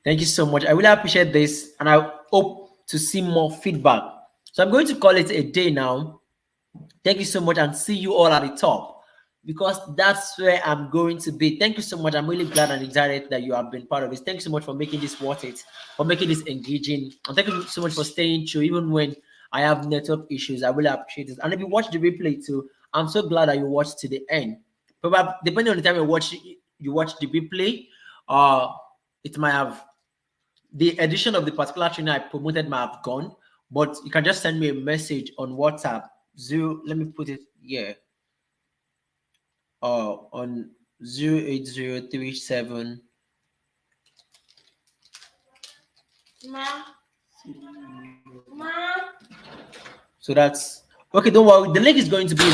A: Thank you so much. I really appreciate this, and I hope to see more feedback. So I'm going to call it a day now. Thank you so much, and see you all at the top, because that's where I'm going to be. Thank you so much. I'm really glad and excited that you have been part of this. Thank you so much for making this worth it, for making this engaging, and thank you so much for staying true even when I have network issues. I really appreciate it. And if you watch the replay too, I'm so glad that you watched to the end. Probably depending on the time you watch the replay, it might have the edition of the particular training I promoted might have gone, but you can just send me a message on WhatsApp. Zero, let me put it here. On 08037. So that's okay. Don't worry. The link is going to be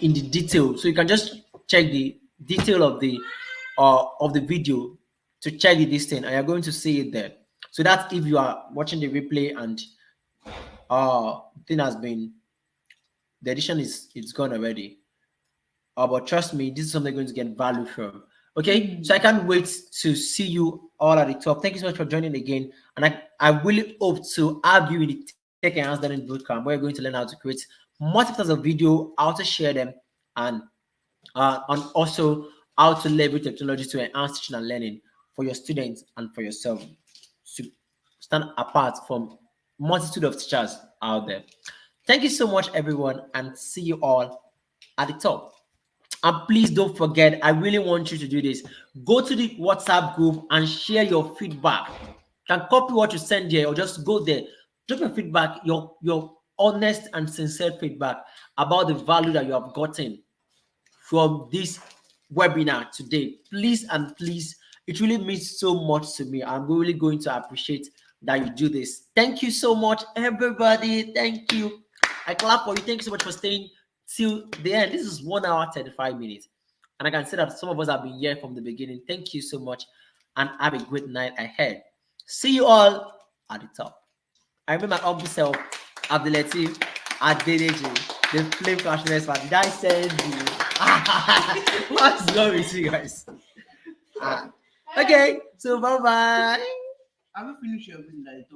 A: in the detail, so you can just check the detail of the video to check this thing, and you're going to see it there. So that's if you are watching the replay and thing has been the edition is it's gone already. But trust me, this is something you're going to get value from. Okay, so I can't wait to see you all at the top. Thank you so much for joining again, and I really hope to have you in the Tech Enhanced Learning Bootcamp, where you're going to learn how to create multiple of video, how to share them, and also how to leverage technology to enhance teaching and learning for your students and for yourself to stand apart from multitude of teachers out there. Thank you so much, everyone, and see you all at the top. And please don't forget, I really want you to do this. Go to the WhatsApp group and share your feedback. You can copy what you send here or just go there. Drop your feedback, your honest and sincere feedback about the value that you have gotten from this webinar today. Please and please, it really means so much to me. I'm really going to appreciate that you do this. Thank you so much, everybody. Thank you. I clap for you. Thank you so much for staying till the end. This is 1 hour 35 minutes. And I can say that some of us have been here from the beginning. Thank you so much. And have a great night ahead. See you all at the top. I remember my humble self, Abdulatif, Adedeji, the flame passionate fan. Did I send you? What's wrong with you guys? Okay, so bye bye.
B: Have you finished your business at the top?